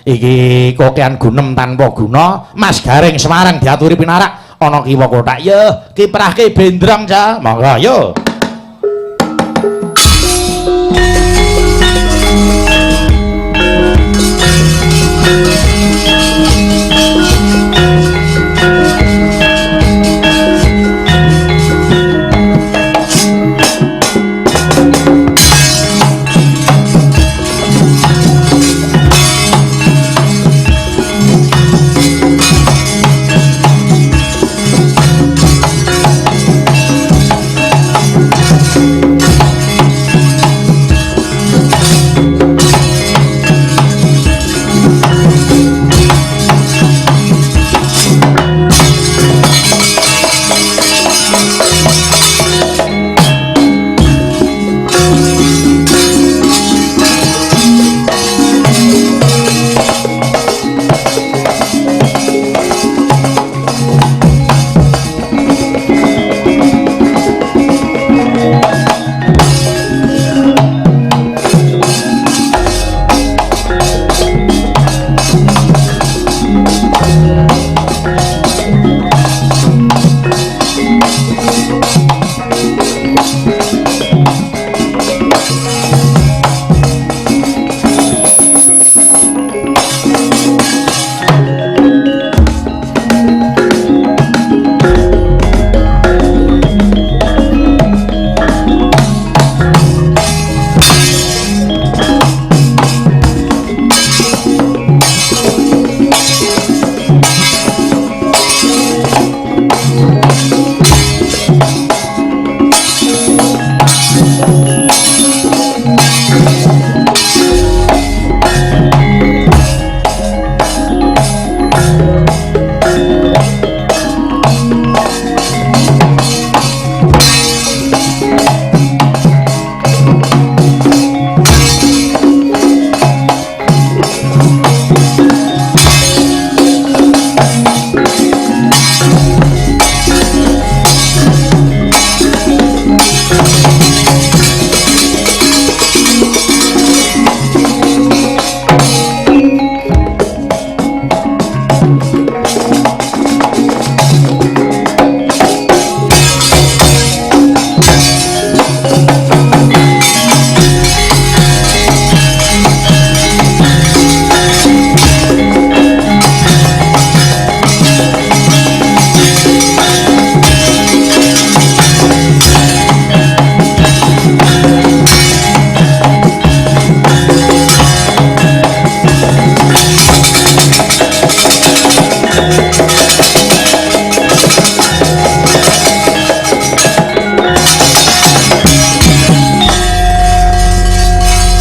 iki kokean gunem tanpa guna Mas Garing Semarang diaturi pinarak ana kiwa kotak ya kiprahke bendrang ca monggo yo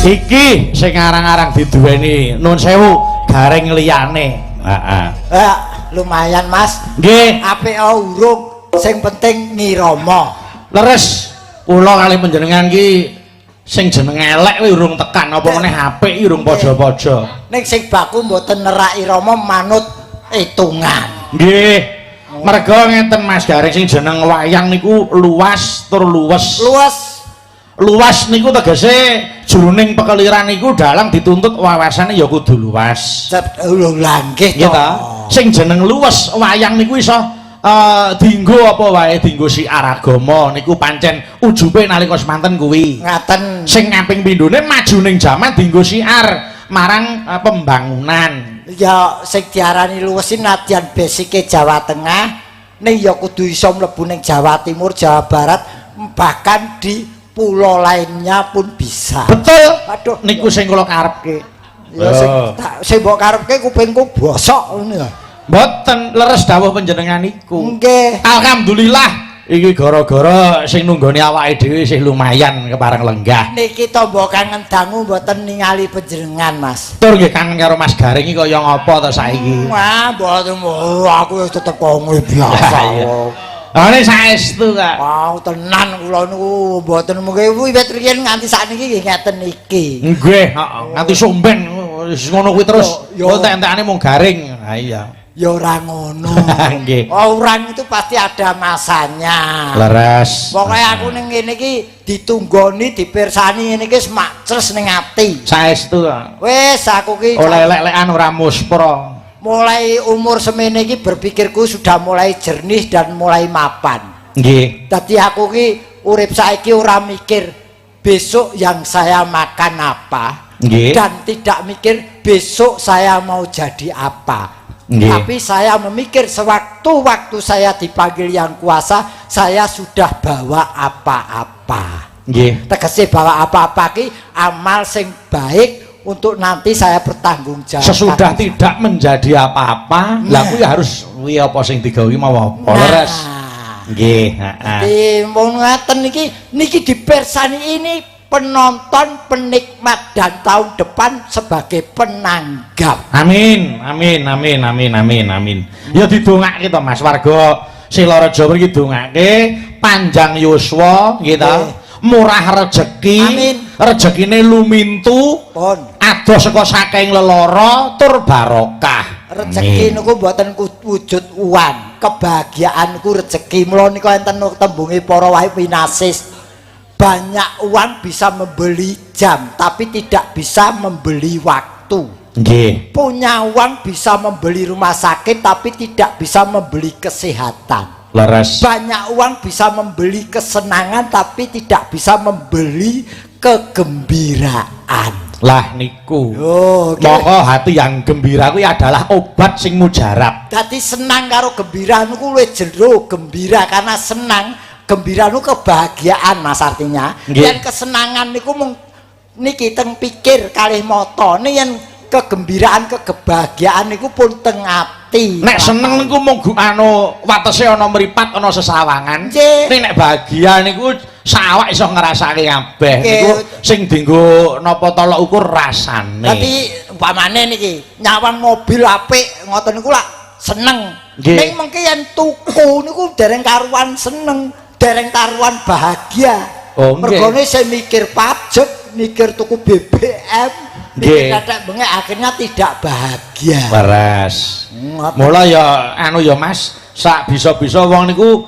iki sing arang-arang diduweni nun sewu Garing liyane lumayan Mas nggih apik urung sing penting ngirama leres kula kali panjenengan ki sing jeneng elek kuwi urung tekan apa meneh apik urung padha-padha ning sing baku mboten nerak irama manut hitungan nggih merga ngeten Mas Garing sing jeneng wayang niku luas tur luas niku tegese jroning pekeliran niku dalang dituntut wawasane ya kudu luas. Lha nggih to. Sing jeneng luwes wayang niku iso dienggo apa wae dienggo siar agama niku pancen ujube nalika semanten kuwi. Ngaten. Sing kaping pindhone maju ning jaman dienggo siar marang pembangunan. Ya sing diarani luwes nadyan basike Jawa Tengah ning ya kudu iso mlebu ning Jawa Timur, Jawa Barat bahkan di pulau lainnya pun bisa. Betul. Aduh, niku sing kula karepke. Ya sing mbok karepke kupingku bosok ngono ya. Mboten leres dawuh panjenengan niku. Nggih. Alhamdulillah iki gara-gara sing nunggoni awake dhewe isih lumayan kepareng lenggah. Niki tombo kangen dangu mboten ningali panjenengan Mas. Tur nggih kangen karo Mas Garing iki kaya ngapa to saiki? Wah, mboten aku wis tetep kongwe biasa. Ane saestu Kak. Wow, tenan kula niku mboten mengke wiwit riyen nganti sakniki nggih ngeten iki. Nggih, heeh, nganti somben ngono kuwi terus. Yo entek-entekane mung Garing. Ha iya. Ya ora ngono. Nggih. Orang itu pasti ada masanya. Leres. Pokoknya aku ning ngene iki ditunggoni, dipirsani ngene iki semakces ning ati. Saestu. Wis aku ki Oleh lek-lekan ora muspra. mulai umur semene iki berpikirku sudah mulai jernih dan mulai mapan. Nggih. Dadi aku ki urip saiki ora mikir besok yang saya makan apa. Nggih. Dan tidak mikir besok saya mau jadi apa. Nggih. Tapi saya memikir sewaktu-waktu saya dipanggil Yang Kuasa, saya sudah bawa apa-apa. Nggih. Tegese bawa apa-apa ki amal sing baik untuk nanti saya bertanggung jawab. Sesudah tidak menjadi apa-apa, lah kuwi harus kuwi apa sing digawe mau apa leres. Nggih, heeh. Jadi mun ngaten niki dipersani ini penonton, penikmat dan tahun depan sebagai penanggap. Amin, amin, amin, amin, amin, amin. Ya didongake to Mas, warga Silareja mriki dongake panjang yuswa nggih ta. Murah rejeki, Amin. Rejekine lumintu, Pun adoh saka saking lelara tur barokah. rezeki niku mboten wujud uang, kebahagiaanku rezeki. Mula niku enten tembunge para wae pinasis. Banyak uang bisa membeli jam, tapi tidak bisa membeli waktu. Nggih. Punya uang bisa membeli rumah sakit, tapi tidak bisa membeli kesehatan. Leres. Banyak uang bisa membeli kesenangan, tapi tidak bisa membeli kegembiraan. Lah niku. Oh, Moko hati yang gembira kuwi adalah obat sing mujarab. Dadi senang karo gembira niku luwih jero gembira karena senang. Gembira niku kebahagiaan Mas artinya. Yen kesenangan niku mung niki teng pikir kalih mata. Yen kegembiraan kebahagiaan niku pun teng ati. Nek seneng niku mung anu watese ana mripat ana sesawangan. Nek bahagia niku sawak iso ngrasake kabeh. Niku sing dienggo napa tolok ukur rasane. Tapi umpamane niki nyawang mobil apik ngoten niku lak seneng. Ning mengke yen tuku niku dereng karuan seneng, dereng karuan bahagia. Oh, mergone saya mikir pajak, mikir tuku BBM, mikir kadang bengek akhirnya tidak bahagia. Waras. Mula ya anu ya Mas, sak bisa-bisa wong niku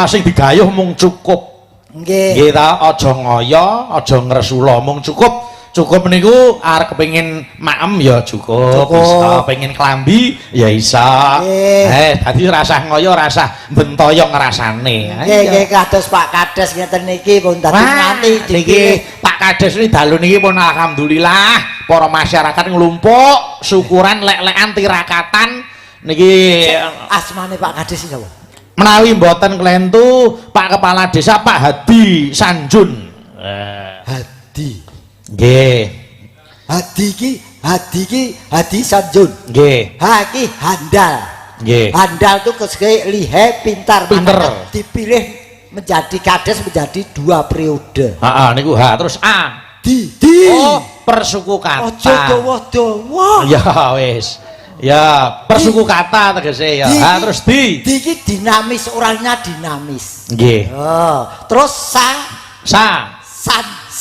sing digayuh mung cukup. Nggih. Nggih ta, aja ngoyo, aja ngresula, mung cukup. Cukup niku arep kepengin maem ya cukup, bisa pengen klambi ya iso. Dadi rasah ngoyo, rasah bentoyo ngrasane. Nggih, kados Pak Kades ngeten niki pun dadi nganti niki Pak Kades niki dalu niki pun alhamdulillah para masyarakat nglumpuk syukuran lek-lekan tirakatan niki. Asmane Pak Kades sapa? Menawi mboten klentu Pak Kepala Desa Pak Hadi Sanjun. Hadi. Nggih. Hadi Sanjun. Nggih. Ha iki handal. Nggih. Handal itu kesukai lihe pintar. Dipilih menjadi kades menjadi 2 periode. Heeh niku H terus A. Di. Oh, persuku kata. Ojo dawa-dawa. Ya wis. Ya, persuku kata tegese ya. Ha terus di. Di iki dinamis, orangnya dinamis. Nggih. Oh, terus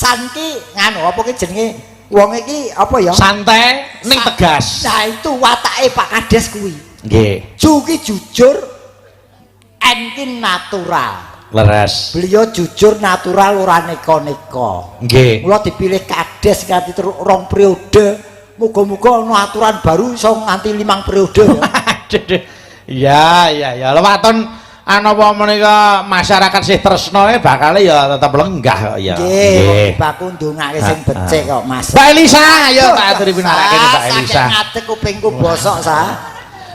san ki nganu apa ki jenenge wong iki apa ya? Santai ning tegas. Nah, itu watake Pak Kades kuwi. Nggih. Ju ki jujur, en ki natural. Leres. Beliau jujur, natural, ora neko-neko. Nggih. Mula dipilih Kades nganti 2 periode. Muga-muga ana aturan baru iso nganti 5 periode. Ya. Lewaton apa menika masyarakat sih tresno bakal ya tetep lenggah kok ya. Nggih, baku ndongake sing becik kok, Mas. Mbak Elisa, ayo tak aturi pinarake Mbak Elisa. Ngadeg kupingku bosok sa.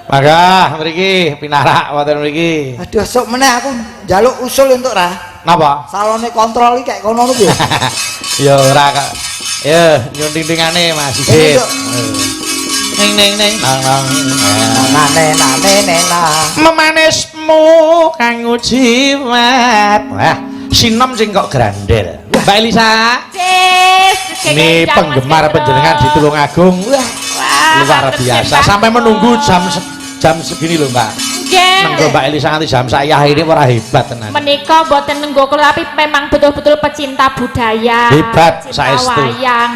Maka mriki pinarak wonten mriki. Aduh, sok meneh aku njaluk usul entuk ra. Napa? Salone kontrol iki kayak kono piye? Ya ora kok. Ya nyunting-tingane Mas Sigit. Neng memanismu kang jiwat. Wah, sinom sing kok grandel. Mbak Elisa. Ini penggemar penjenengan di Tulungagung. Wah, luar biasa. Sampai menunggu jam segini loh, Mbak. Nenggo Mbak Elisa nanti jam saya ini ora hebat tenan. Menika mboten nenggo kula tapi memang betul-betul pecinta budaya. Hebat saestu.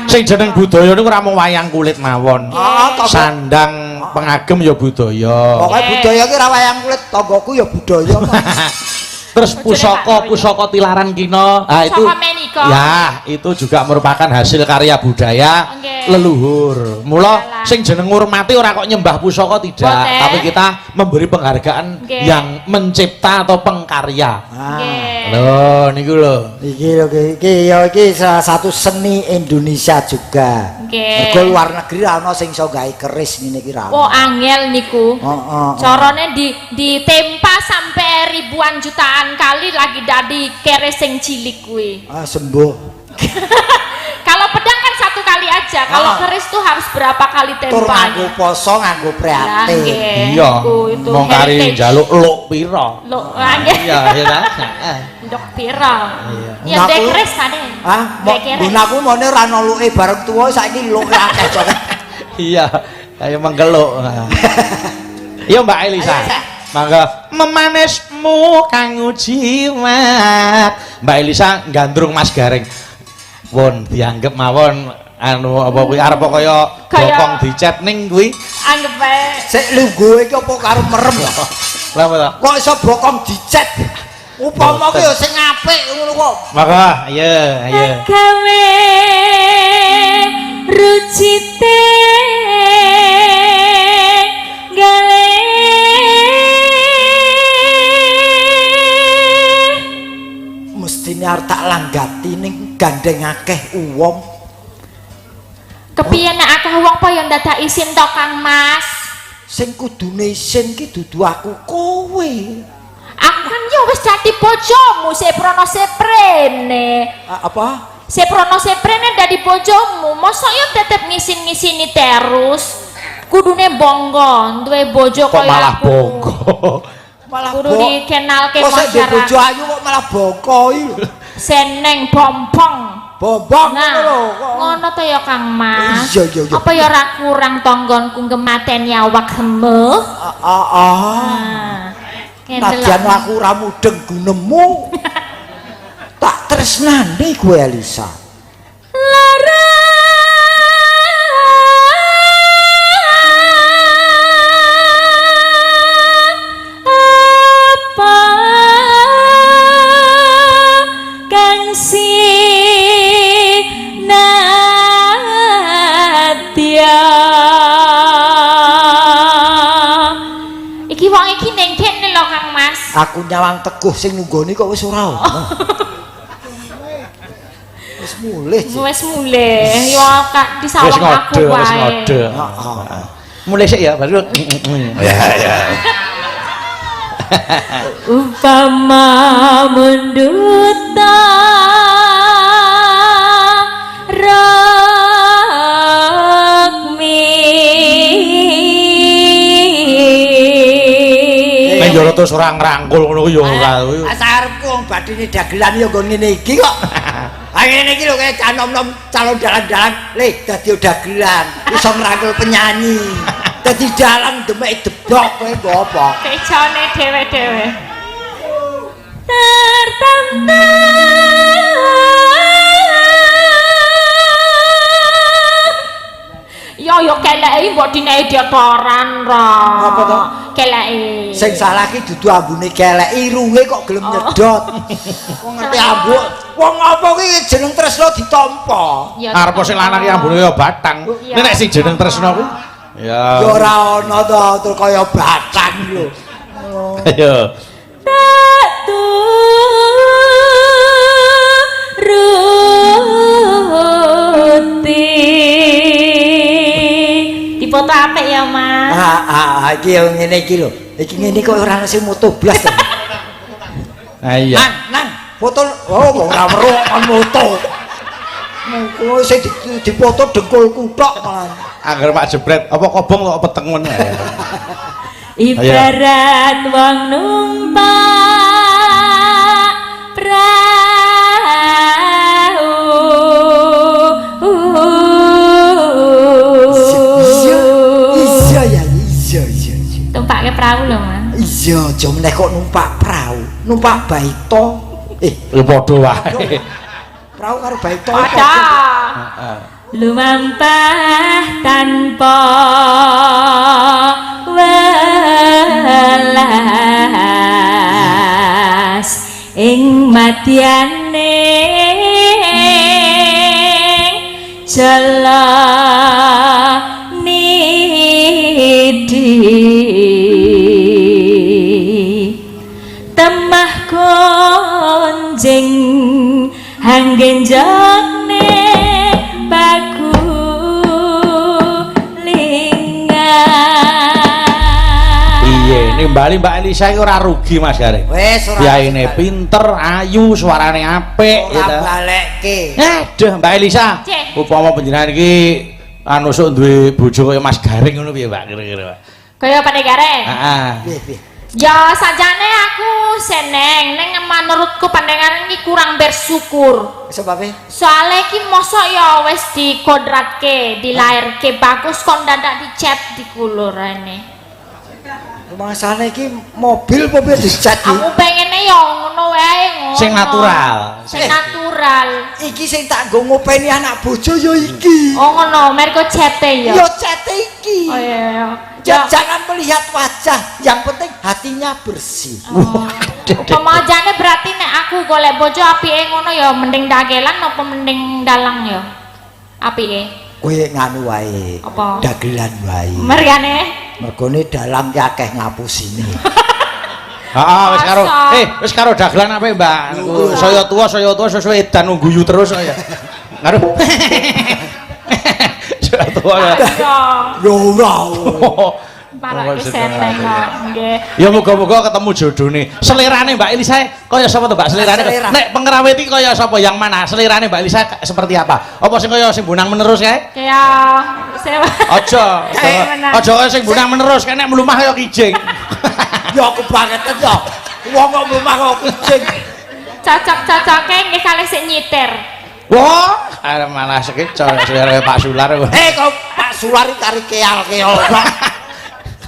Sing jeneng budaya niku ora mung wayang kulit mawon. Sandang pengagem ya budaya. Pokoke budaya ki ra wayang kulit, tanggoku ya budaya. Terus pusaka tilaran kina. Ah itu. Ya, itu juga merupakan hasil karya budaya leluhur. Mula sing jeneng ngurmati ora kok nyembah pusaka tidak, tapi kita memberi penghargaan yang mencipta atau pengkarya. Loh niku lho. Iki salah satu seni Indonesia juga. Mergo luar negeri ana sing iso gawe keris ngene iki ra. Oh angel niku. Carane ditempa sampai ribuan jutaan kali lagi dadi keris sing cilik kuwi. Sembuh. Kalau pedang kan satu kali aja, kalau keris tuh harus berapa kali tempa. Tur nganggo poso, nganggo prihatin. Iya. Mong kari njaluk luk pira? Luk nggih. Iya, ya ta? Luk pira? Ya keris tadi. Gunaku mone ora ana luke bareng tuwa saiki luk akeh kok. Iya, kaya menggeluk. Iya Mbak Elisa. Mangga memanismu kang jimat. Mbak Elisa gandrung Mas Gareng. Pun dianggep mawon anu apa kuwi arep kaya bokong dicet ning kuwi. Anggep wae. Sik lungguh iki apa karo merem ya? Lah apa? Kok iso bokong dicet? Upama ki ya sing apik ngono kok. Maka ayo. Gawe rucite gale mestine arep tak langgati ning gandeng akeh wong. Kepiye nek akeh wong apa ya ndadak isin to Kang Mas? Sing kudune isin ki dudu aku kowe. Aku kan ya wis dadi bojomu, seprono seprene. Apa? Seprono seprene dadi bojomu, mosok ya tetep ngisin-ngisini terus. Kudune bonggo, duwe bojo kok kaya malah aku. bonggo. Malah kudu dikenalke masyarakat. Kok bojo masyarakat. ayu kok malah bongko iki. Seneng bompong. Bombong Nah, lho. ngono to ya Kang Mas. Iya. Apa ya ora kurang tonggonku ngemateni awak hemeh? Nadyan aku ora mudeng gunemu. Tak tresnane kowe Elisa. Lara apa kang Nadya iki wong iki ning kene lho Kang Mas. Aku nyawang teguh sing nunggoni kok wis ora ono. Wis mulih. Wis mulih yo Kak disawang aku wae. Wis ngode. Mulih sik ya baru. Ya. Upama menduta Nek yo terus ora ngrangkul ngono ku yo ora. Asarepku wong badine dagelan yo nggon ngene iki kok. Ha ngene iki lho kaya canom-nom calon dalan-dalan le dadi dagelan, iso ngrangkul penyanyi. Dadi dalang demek debok kowe nggo apa? kecone dhewe-dhewe. Tertanda yo keleki mbok dinae diotoran ra. Apa to? Keleki. Sing salah ki dudu ambune kelek, irunge kok gelem nyedot. Wong ngerti ambuk. Wong apa ki jeneng tresna ditampa. Arep sing lanang ki ambune ya batang. Nek sing jeneng tresna ku ya ora ana to tur kaya batang lho. Ayo. Tak turuti. Dipoto apik ya, Mas. Iki yo ngene iki lho. Iki ngene kok ora ana sing moto blas. Ha iya. Nang, foto wong ora weruh kon moto. Kowe sing dipoto dengkulku tok malah. Angger Pak Jebret apa kobong kok peteng men. Ibarat wong numpak perahu. Iya. Tumpake perahu lho, Mas. Iya, aja meneh kok numpak perahu. Numpak baita. Lho padha wae. Perahu karo baita. Lumampah tanpa Lenjone Ini Mbak Elisa iki ora rugi Mas Gareng. Wis ora. Biayane pinter, ayu, suarane apik gitu. Ora balekke. Aduh Mbak Elisa. Upama panjenengan iki anu sok duwe bojo kaya Mas Gareng ngono piye Mbak kira-kira? Kaya Pak Gareng? Heeh. Piye? Ya sajane aku seneng ning menurutku pandangan iki kurang bersyukur. Sebabe? Soale iki mosok ya wis dikodratke, dilairke bagus kon dadak dicet dikulur rene. Masalah iki mobil apa dicat iki? Aku pengene ya ngono wae ngono. Sing natural. Sing natural. Iki sing tak nggo ngopeni anak bojo ya iki. Oh ngono, mergo cete ya. Ya cete iki. Oh iya. Jangan melihat wajah, yang penting hatinya bersih. Pemajane berarti nek aku golek bojo apike ngono ya mending dagelan apa mending dalang ya? Apike? Kowe nganu wae. Apa? Dagelan wae. Mergane? Mergone dalang ki akeh ngapusine. Heeh, wis karo dagelan apik, Mbak. Saya tua sesuai edan guyu terus ya. Karo saya tua ya. Yo ora. Parake seneng kok, nggih. Ya muga-muga ketemu jodone. Selerane Mbak Elisa kaya sapa to, Mbak? Selerane. Nek pengrawit iki kaya sapa yang mana? Selerane Mbak Elisa seperti apa? Apa sing kaya sing bunang menerus kae? Kaya Aja sing bunang menerus kae nek mlumah kaya kijing. Ya aku banget ya. Wong kok mlumah kaya kijing. Cocok-cocoke nggih kalih sik nyiter. Wah, arep malah sekeco selera Pak Sular. Kok Pak Sular kari keal-keal.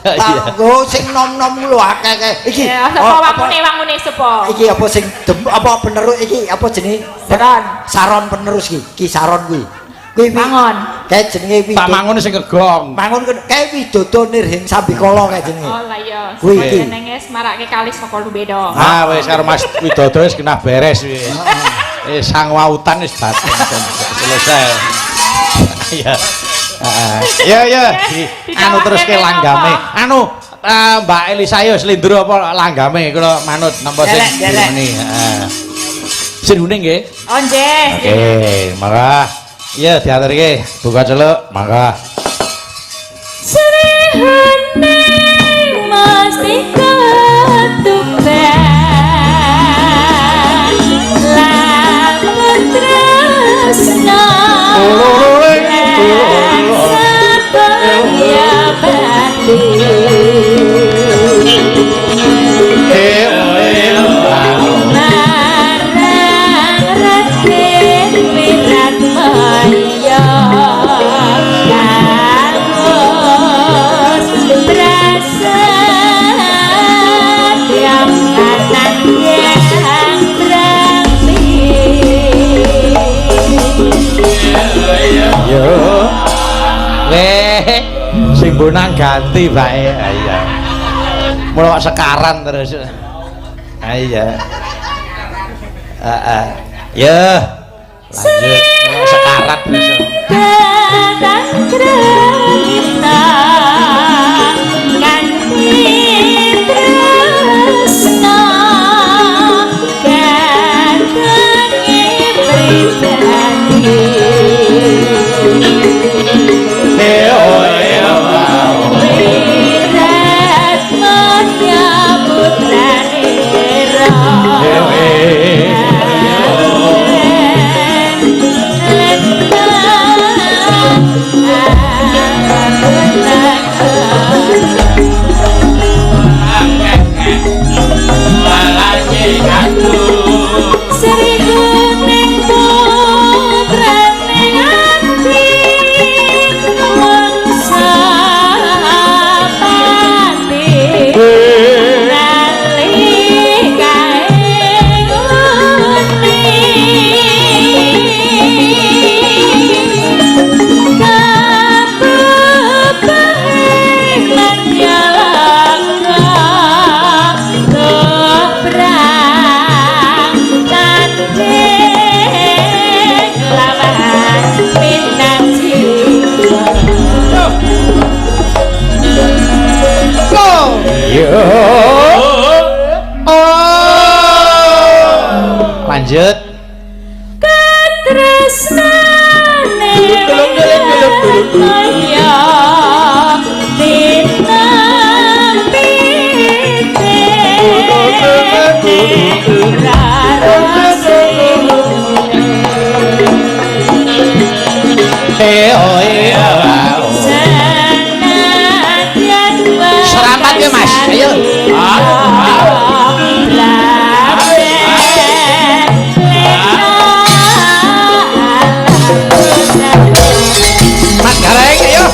Tanggo sing nom-nom lho akeh. Iki sapa wangune sapa? Iki apa sing apa penerus iki apa jenenge? Saron penerus iki. Ki Saron kuwi. Kuwi Mangun. Kae jenenge Pak Mangun sing kegong. Mangun kae Widodo Nirhing Sambikala kae jenenge. Oh lah iya. Kuwi iki. Jenenge marake kali saka Lubeda. Ah wis karo Mas Widodo wis kena beres wis. Sang wautan wis batin selesai. Iya. Ya. Anu terus ke langgame. Anu Mbak Elisa yo slindro apa langgame kula manut napa sing ngene. Heeh. Sing uning nggih. Oh nggih. Oke, mangga. Iya diaturke buka celuk, mangga. Serihane mesti ketuban. Lamun tresna. Sing bonang ganti bae. Iya. Mula kok sekaran terus. Iya. Heeh. Ya. Lanjut. Mula sekarat terus. Datang krita ganti tresna gadange pribadi. Lanjut. Mas. Ayo. Mas Gareng ayo.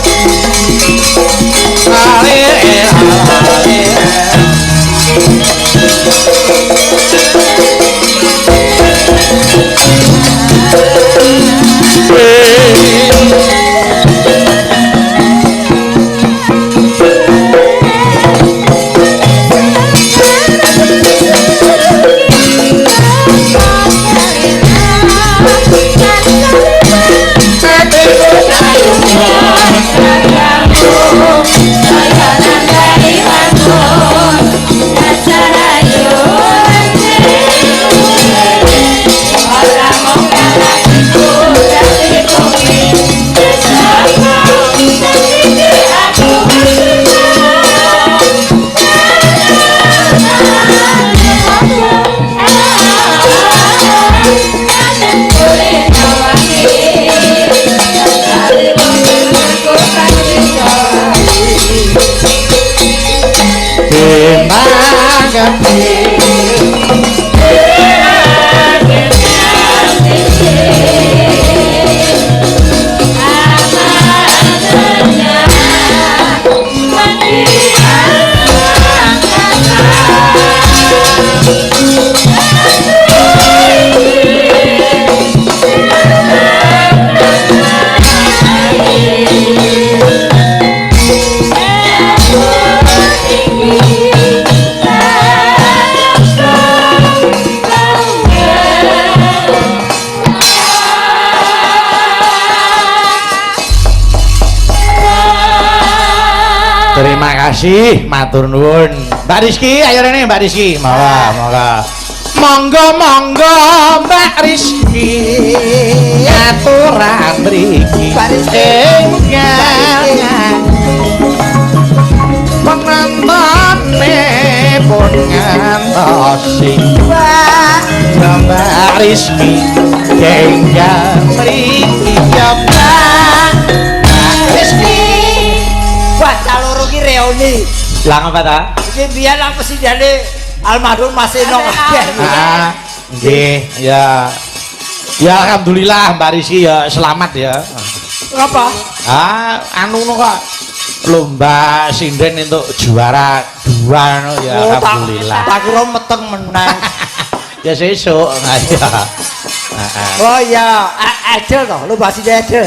Terima kasih, matur nuwun. Mbak Rizky, ayo rene Mbak Rizky. Monggo. Monggo Mbak Rizky. Aturan mriki. Mbak Rizky. Penantane pun ngantosi. Mbak Rizky. Kenggal mriki Mbak Rizky. Wah, caloro ki reuni. Lah ngapa ta? Iki biyen aku presidene almarhum Mas Eno. Nggih, ya. Ya alhamdulillah Mbak Rizky ya selamat ya. Ngapa? Anu kok lomba sinden untuk juara 2 no ya alhamdulillah. Tak kira meteng menang. Ya sesuk ya. Oh iya, Edel toh, lomba sinden Edel.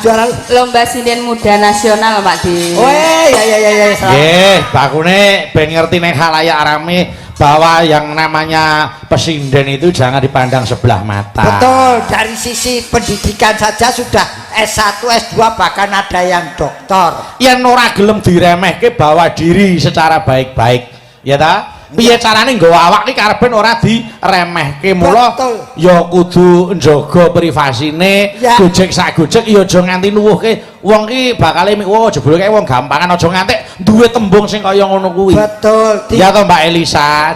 Juara lomba sinden muda nasional Pak Di. Oh iya. Nggih, bakune ben ngerti nek khalayak rame bahwa yang namanya pesinden itu jangan dipandang sebelah mata. Betul, dari sisi pendidikan saja sudah S1, S2 bahkan ada yang doktor. Yen ora gelem diremehke bawa diri secara baik-baik, ya ta? Piye carane nggawa awak iki karepen ora diremehke, mula ya kudu njaga privasine, gojek sak gojek ya aja nganti nuwuhke wong iki bakale wah jebule kae wong gampangan aja nganti duwe tembung sing kaya ngono kuwi. Betul. Ya toh Mbak Elisa.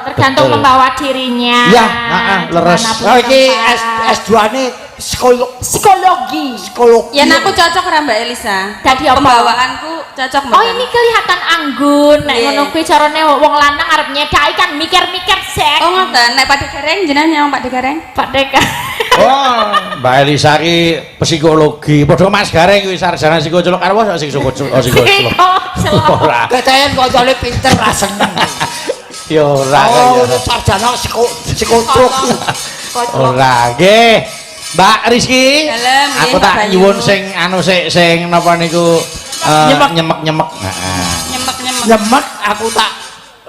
Tergantung membawa dirinya. Ya, leres. Oh iki S2-ne psikologi. Ya aku cocok karo Mbak Elisa. Dadi apa? Pembawaanku cocok banget. Oh ini kelihatan anggun. Nek ngono kuwi carane wong lanang arep nyedaki kan mikir-mikir sek. Oh ngoten, nek Pak Degareng jenengan nyawang Pak Degareng? Pak Deka. Oh, Mbak Elisa ki psikologi. Padha Mas Gareng kuwi sarjana psikologi karo sing psikologi. Ora. Ketayen kancane pinter ra seneng. Ya ora. Oh, sarjana psikologi. Ora, nggih. Mbak Rizky, aku tak nyuwun sing anu sing napa niku nyemek. Nyemek aku tak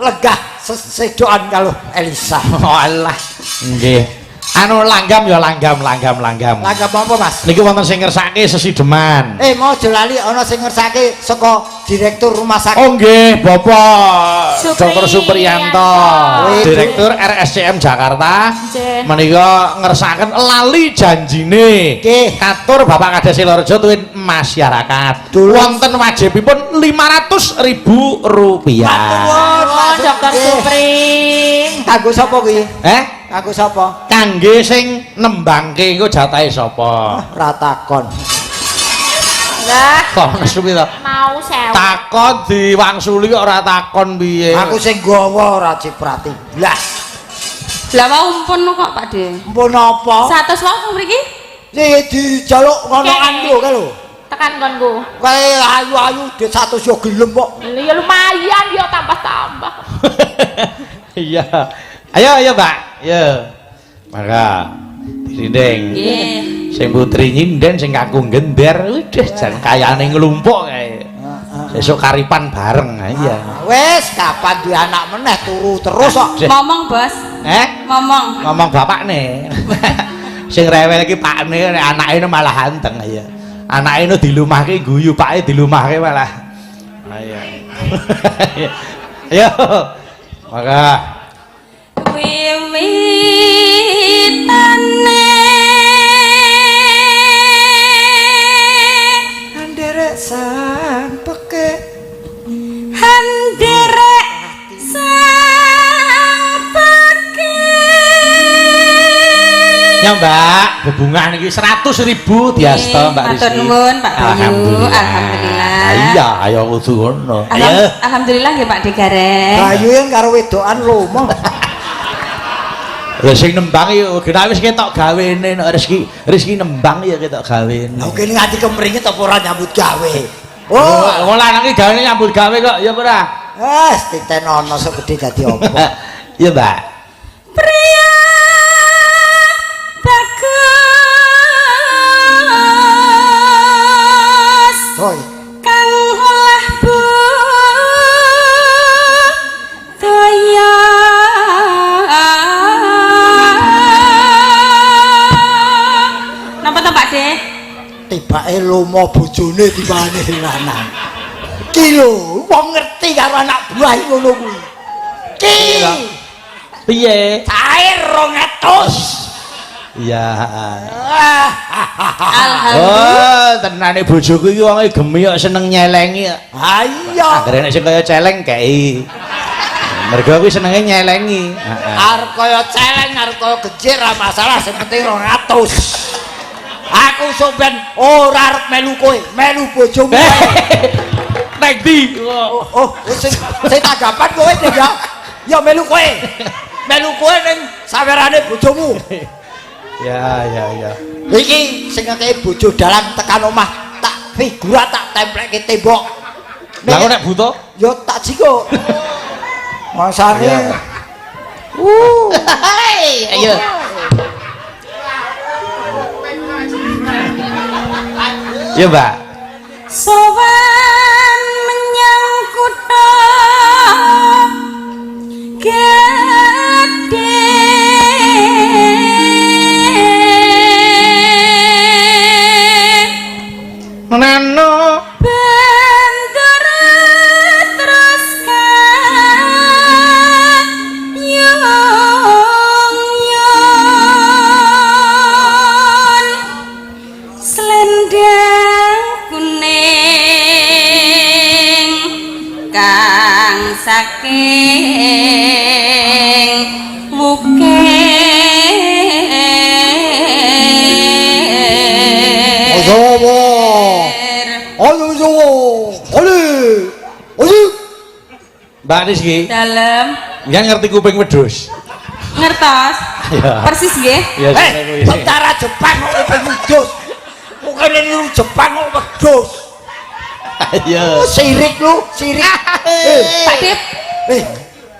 legah sedoan kalau Elisa. Oh alah. Nggih. Anu langgam ya langgam. Langgam apa Mas? Niki wonten sing ngersake sesideman. Mau jelali ana sing ngersake saka direktur rumah sakit. Oh nggih, Bapak Dr. Supriyanto, Direktur RSCM Jakarta. Menika ngersaken lali janjine. Katur Bapak Kades Silorejo tuwin masyarakat. Wonten wajibipun Rp500.000. Oh, Dr. Supri. Kanggo sapa kuwi? Aku sapa? Kangge sing nembangke iku jatahe sapa? Ora takon. Lah, kok nesu piye to? mau sewu. Takon diwangsuli kok ora takon piye. Aku sing gawa ora ciprati blas. Lah mau umpun kok Pak De. Mpun apa? 100 wae mriki. Iki dijaluk ngonoan lho ka lho. Tekan konku. Kae ayu-ayu dhe 100 yo gelem kok. Ya lumayan ya tambah-tambah. Iya. Ayo Mbak. Yo. Maka dirinding. Nggih. Sing putri nyinden sing aku gender udah jan kayane nglumpuk kae. Sesuk karipan bareng. Iya. Wis kapan duwe anak meneh turu terus kok. Ngomong, Bos. Ngomong. Ngomong bapakne. Sing rewel iki pakne nek anake malah anteng ya. Anake no dilumahke guyu, pake dilumahke malah. Ayo. Ayo. Maka wiwitane Anderek sang peke Anderek sang peke. ya Mbak, bebungan iki 100.000 diasta Mbak Rizky. Matur nuwun Pak Bayu. Alhamdulillah. Alhamdulillah. Iya, ayo kudu ngono. Ayo. Alhamdulillah nggih Pak De Gareng. Bayu yang karo wedokan lomo. Ya sing nembang yo kena wis ketok gawene nek Rizky nembang ya ketok gawene. Lah kene nganti kemringet apa ora nyambut gawe. Oh, wong lanang iki gawene nyambut gawe kok ya ora. Wes titenono sok gedhe dadi apa. Iya, Mbak. Pria bagus Hoi. kang olah budaya. Napa to Pak De? Tibake lomo bojone tibane lanang. Ki lho, wong ngerti karo anak buah ngono kuwi. Ki. Piye? Cair 200. Iya. Alhamdulillah. Oh, tenane bojoku iki wonge gemi kok seneng nyelengi. Ha iya. Anggere nek sing kaya celeng kei. Mergo kuwi senenge nyelengi. Arep kaya celeng, arep kaya gejir ra masalah, sing penting 200. Aku sampean ora arep melu kowe, melu bojomu. Nek ndi? Oh, sing tanggapan kowe ya. Ya melu kowe. Melu kowe ning sawerane bojomu. Ya. Iki sing ngekeki bojo dalan tekan omah, tak figura tak templekke tembok. Lah kok nek buta? Yo tak jiko. Masane. Ayo. Ya, Mbak. Sowan menyang kutha gedhe Nano banter terus kayong selendang kuning kang saking wukir. Mbak Rizky, Dalem yang ngerti kuping wedhus. ngertos. Iya. Persis nggih. Ya, Tentara Jepang kok wedhus. Bukan niru Jepang kok wedhus. Ayo. Sirik lu, sirik. Pak Dip,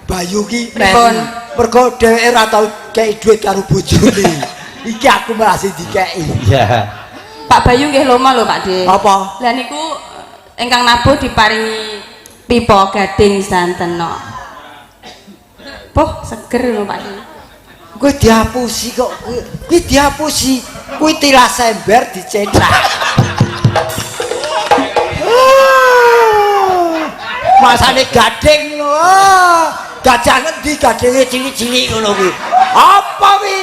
Bayu ki Pripun? mergo dheweke ora tau kei dhuwit karo bojone. Iki aku malah sing dikei. Ya. Pak Bayu nggih loma lho Pak Dip. Apa? Lah niku ingkang nabuh diparingi pipa gading santen no. Poh seger lho Pak Dip. Kuwi dihapusi kok. Kuwi dihapusi. Kuwi tilas ember dicetak. Masane gading lho. Gajah ngendi gadinge cilik-cilik ngono kuwi. Apa kuwi?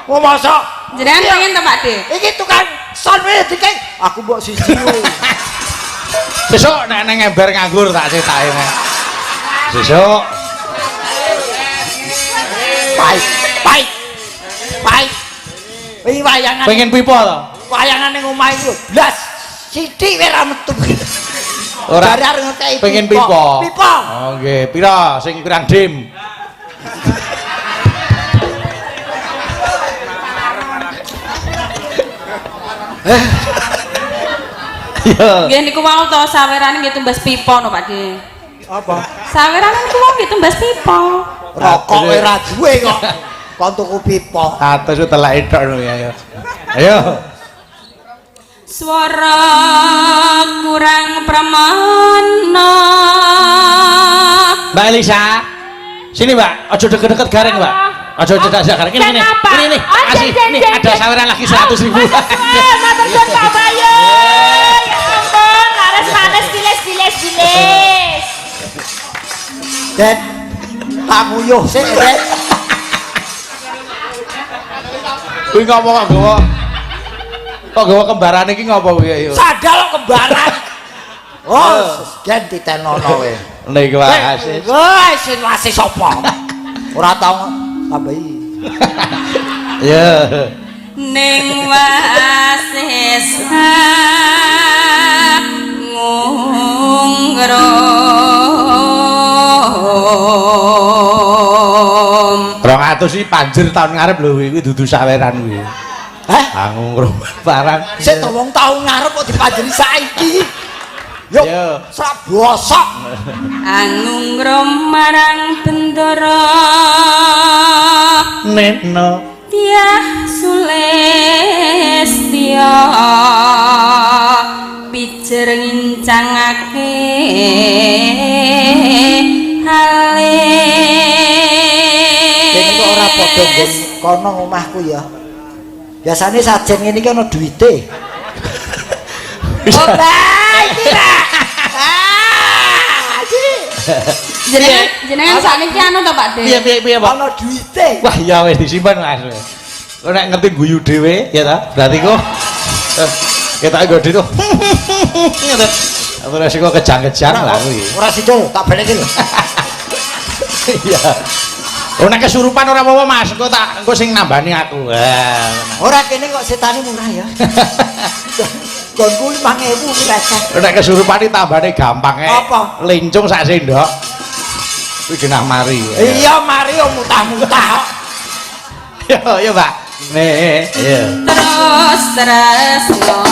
Mau masak? Jenengan pengen to Pak Dip? Iki tukang son wae dikek. Aku mbok siji kuwi. Besok nek nang ember nganggur tak cetake nek. Besok Pahit. Iki wayangan. pengen pipa to? Wayangan ning omah iku blas. sithik wae ra metu. Ora Jare arep ngekeki pengen pipo. Pipo. Oh nggih, pira sing pirang dim? Iya. Nggih niku wau to sawerane nggih tumbas pipa no Pakde. Apa? Sawerane niku wau nggih tumbas pipa. Rokok wae ra duwe kok. Kon tuku pipa. Atus telake tok lho ya. Ayo. Swara kurang pramana. Mbak Elisa. Sini, Mbak. Aja deket-deket garing, Mbak. Aja cedak garing. Ini. Ini. Asih. Ini ada saweran lagi 100.000. Matur suwun Pak Bayu. Ya ampun, laras manes diles. Den, panguyuh sik, Den. Kuwi ngomong kok gawa kembaran iki ngopo kuwi ya? Sandal kembaran. Oh, Den titenono wae. Nek wae. Wes, sing wase sapa? Ora tau tambahi. Ya. Ning wasesa ngungrom 200 iki panjer tahun ngarep lho kuwi dudu saweran kuwi. Hah? Anggung barang. Sik to wong taun ngarep kok dipanjeni saiki. Yo, sak bosok. angungrom marang bendara Neno Tiah Sulestya pijer ngincangake hale Dene kok ora padha nggon kono omahku ya. Biasane sajen ngene iki ana duwite. Oh, iki lah. jenengan sakniki anu to Pak De. Piye Pak? Ana duwite. Wah ya wis disimpen Mas. Kok nek ngerti guyu dhewe ya ta? Berarti kok ketok nggo dhewe. Apa rek kok kejang-kejang lah kuwi. Ora sido, tak baleki lho. Iya. Oh nek kesurupan ora apa-apa Mas, engko sing nambani aku. Ora kene kok setane murah ya. Gonku 5.000 ki receh. Nek kesurupan iki tambane gampang Apa? Lincung sak sendok. Kuwi genah mari. Iya, mari yo mutah-mutah. Yo, Pak. Nih, iya. Terus tresno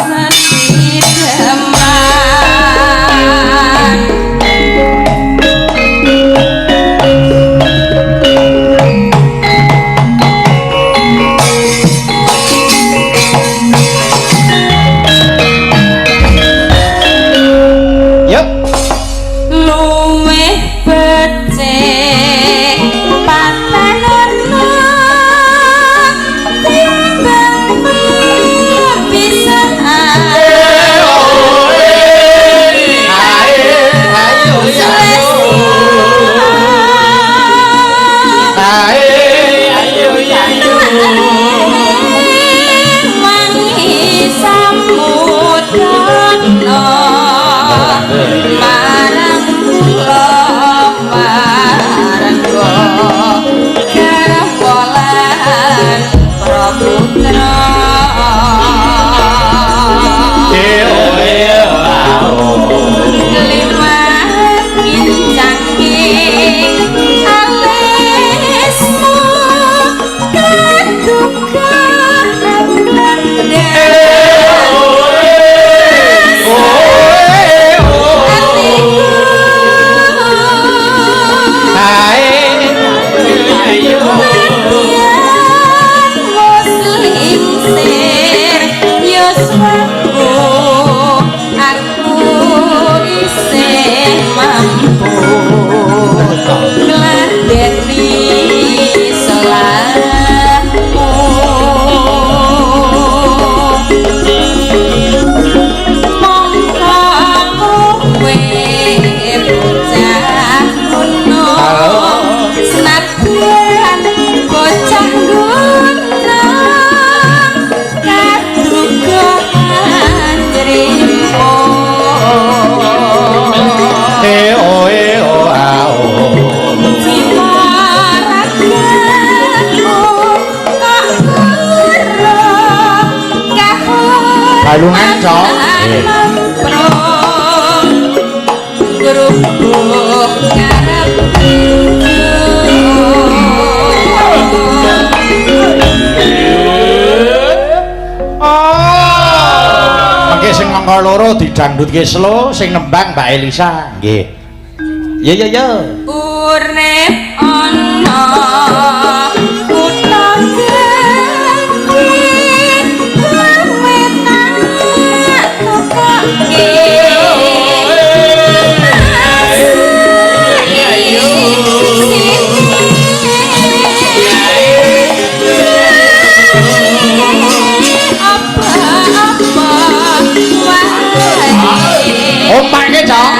sedhi demam Yuk. luwih becik patenono timbang pisahan mangka loro didangdutke slow sing nembang Mbak Elisa. Nggih. Ya. Urip ana kutha Ompake, Cok.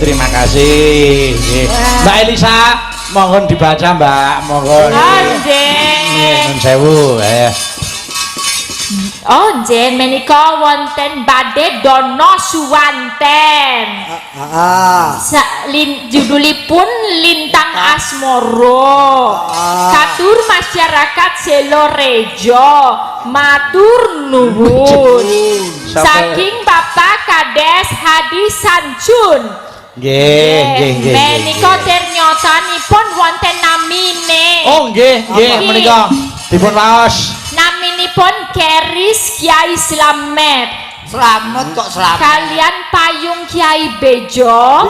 Terima kasih. Mbak Elisa, mohon dibaca, Mbak. Mohon. Nggih, sewu. Oh, nggih menika wonten badhe Dono Suwanten. Judulipun Lintang Asmoro. Katur masyarakat Selorejo, matur nuwun. Saking Bapak Kades Hadi Sanjun. Nggih. Menika ternyatanipun wonten namine. Oh, nggih, menika dipun waos. Naminipun Keris Kiai Slamet. Slamet kok Slamet. Kalian Payung Kiai Bejo.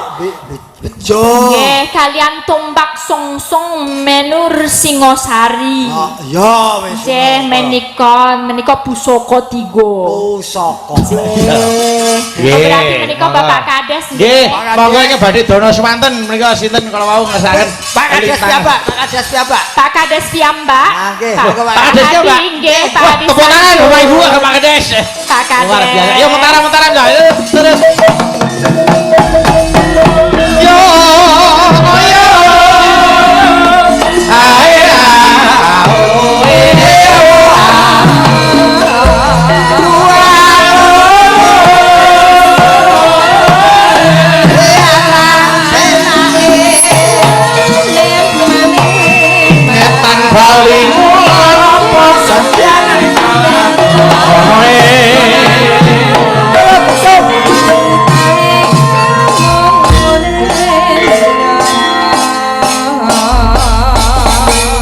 Bejo. Nggih, kalian Tombak Songsong Menur Singosari. Ya wis. Nggih, menika pusaka 3. Pusaka. Nggih. Berarti menika Bapak Kades nggih. Monggo iki badhe Dono Suwanten menika sinten kalau wau ngesaken Pak Kades piyambak, Pak Kades piyambak. Pak Kades piyambak. Nggih, Pak Kades piyambak. Nggih, Pak Kades. Keponakan Bapak Ibu Pak Kades. Pak Kades. Luar biasa. Yo mentara-mentara terus. bali mula apa sanjane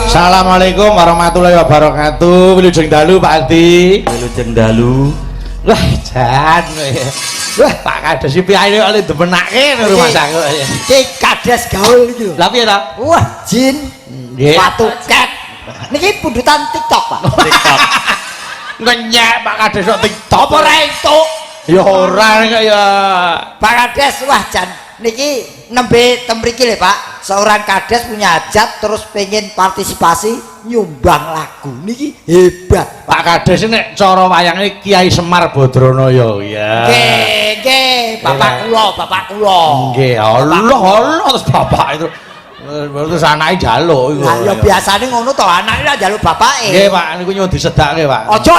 Assalamualaikum warahmatullahi wabarakatuh. Wilujeng dalu Pak Adi. Wilujeng dalu. Wah, jan. Wah, Pak Kades iki piye oleh demenake nang rumah saku. Iki Kades gaul iki lho. Lah piye ta? Wah, jin. Nggih. Watu ket. Niki pundutan TikTok, Pak. TikTok. Ngenyek Pak Kades kok TikTok Apa ora entuk? Ya ora kok ya. Pak Kades, wah jan niki nembe temriki lho Pak. Seorang Kades punya hajat terus pengen partisipasi nyumbang lagu niki hebat. Pak Kades nek cara wayange Kiai Semar Badranaya ya. Nggih, bapak kula. Nggih, Allah terus bapak itu. Terus anake njaluk iku. Lah ya biasane ngono to, anake ra njaluk bapake. Nggih, Pak, niku nyuwun disedake, Pak. Aja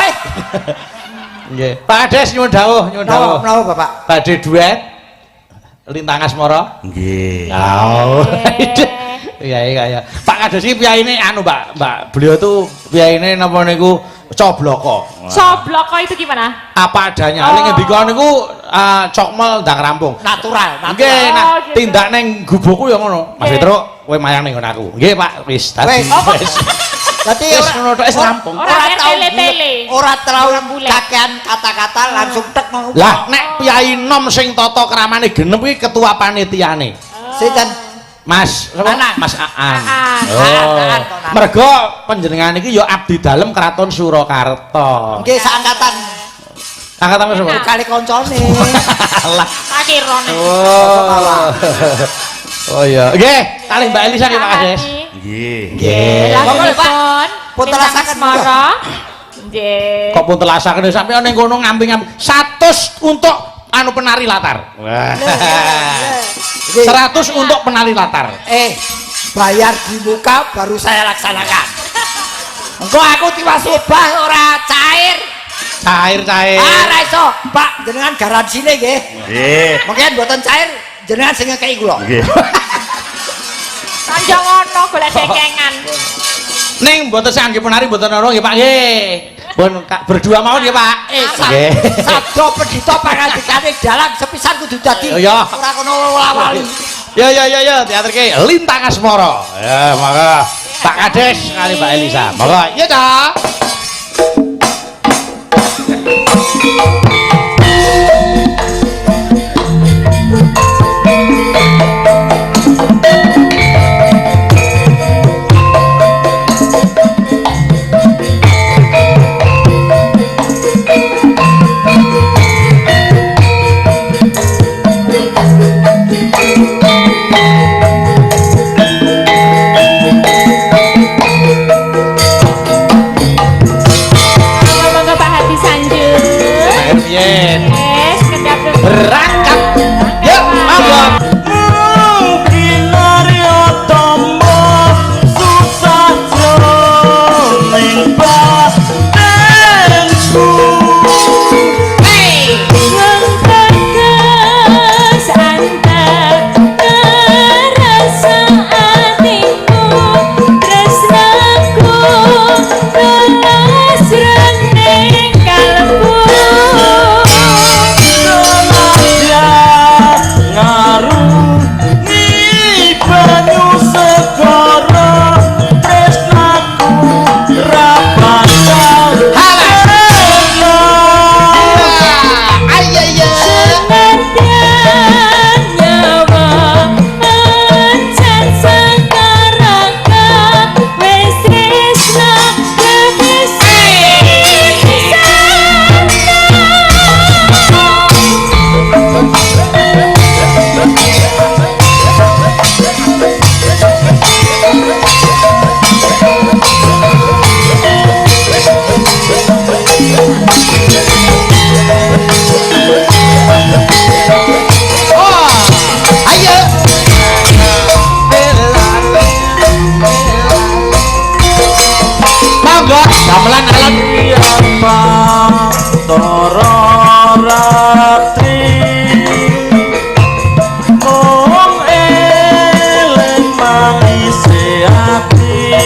Nggih. Pak Kades nyuwun dawuh, Menapa, Bapak? Badhe duet Lintang Asmara. Nggih. Oh. Iya. Pak Kades iki piyayine anu, Mbak. Beliau tuh piyayine napa niku cobloko. Cobloko itu gimana? Apa adanya. Ning ngendika niku cokmel ndang rampung. Natural. Nggih, Oh, gitu. tindak ning gubukku ya ngono. Mas Petruk, kowe mayang ning nggon aku. Nggih, Pak, wis dadi. Wis. Dadi Wis ngono tok wis rampung. Ora tele-tele. Ora terlalu kakean kata-kata langsung tek ngono. Lah, nek Piyai Nom sing tata kramane genep iki ketua panitiane. Sinten? Mas, Anang. Mas Aan. Aan. Oh. Mergo panjenengan iki ya abdi dalem Kraton Surakarta. Nggih seangkatan Angkatan sapa? kali koncone. Lah. Akhirone. Oh iya. Nggih, kalih Mbak Elisa nggih Pak Kades. Nggih. Nggih. Lagunipun Pun telasaken Asmara. Nggih. Kok pun telasaken sampeyan ning kono ngambi-ngambi 100 untuk anu penari latar. Wah. 100 untuk penari latar. Bayar di muka baru saya laksanakan. Engko aku tiwas obah ora cair. Cair. Ra iso, Pak, jenengan garansine nggih. Nggih. Mungkin mboten cair, jenengan sing ngekeki kula. Nggih. Panjang ngono golek dekengan. Ning mboten sangge penari mboten ana nggih Pak nggih. Pun berdua mawon nggih Pak. Nggih. Sabdo pendhita pangandikane dalang sepisan kudu dadi. Ya. Ora kono lawali. Ya teaterke Lintang Asmara. Ya, maka Pak Kades kali Mbak Elisa. Maka ya ta. Berangkat. Yuk, monggo. Mungkin Arya Tomo susah jroning badanku. Gamelan alam Apa toro ratri Om eleng mangise ati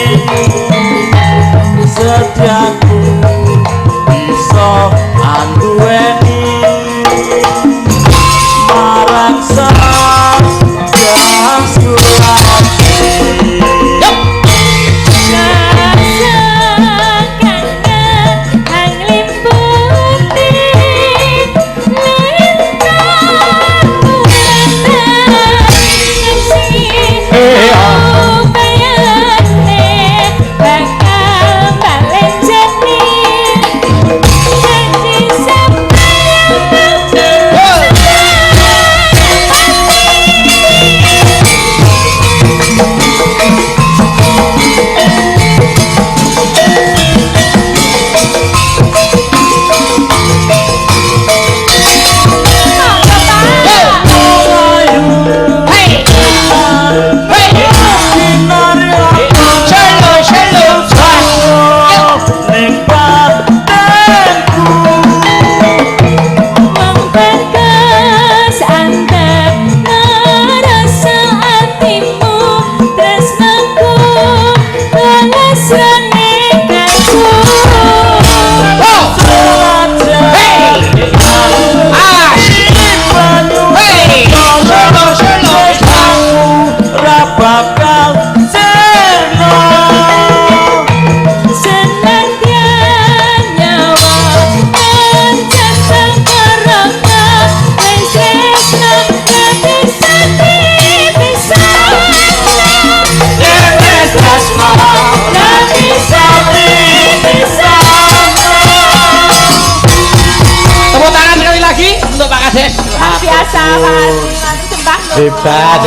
Hebat.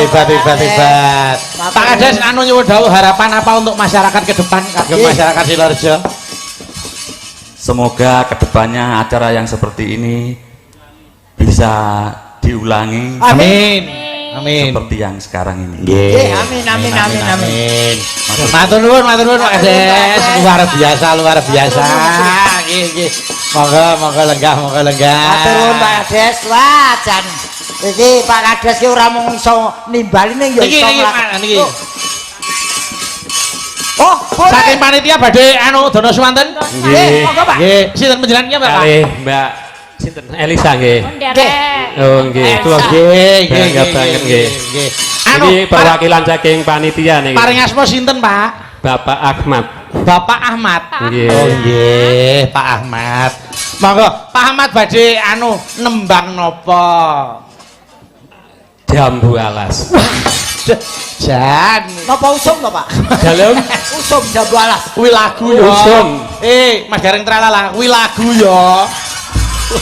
Pak Kades anu nyuwun dawuh harapan apa untuk masyarakat ke depan kagem masyarakat Sidoarjo? Semoga kedepannya acara yang seperti ini bisa diulangi. Amin. Seperti yang sekarang ini. Nggih, amin. Matur nuwun Pak Kades. Luar biasa. Nggih. Monggo lenggah. Matur nuwun Pak Kades. Wah, jan iki Pak Kades ki ora mung iso nimbali ning ya iso niki. Oh, boleh. Saking panitia badhe anu dono suwanten. Nggih, monggo Pak. Nggih, sinten panjenengannya Pak? Mbak sinten Elisa nggih. Nderek. Oh nggih, kula Nggih. bangga banget nggih. Anu Ini perwakilan saking panitia niki. paring asma sinten Pak? Bapak Ahmad. Bapak Ahmad. Nggih. Oh nggih, Pak Ahmad. Monggo, Pak Ahmad badhe anu nembang napa? Jambu alas. Jan. Napa usum to, Pak? Dalem Usum jambu alas. Kuwi lagu ya. Usum. Mas Gareng Tralala, kuwi lagu ya.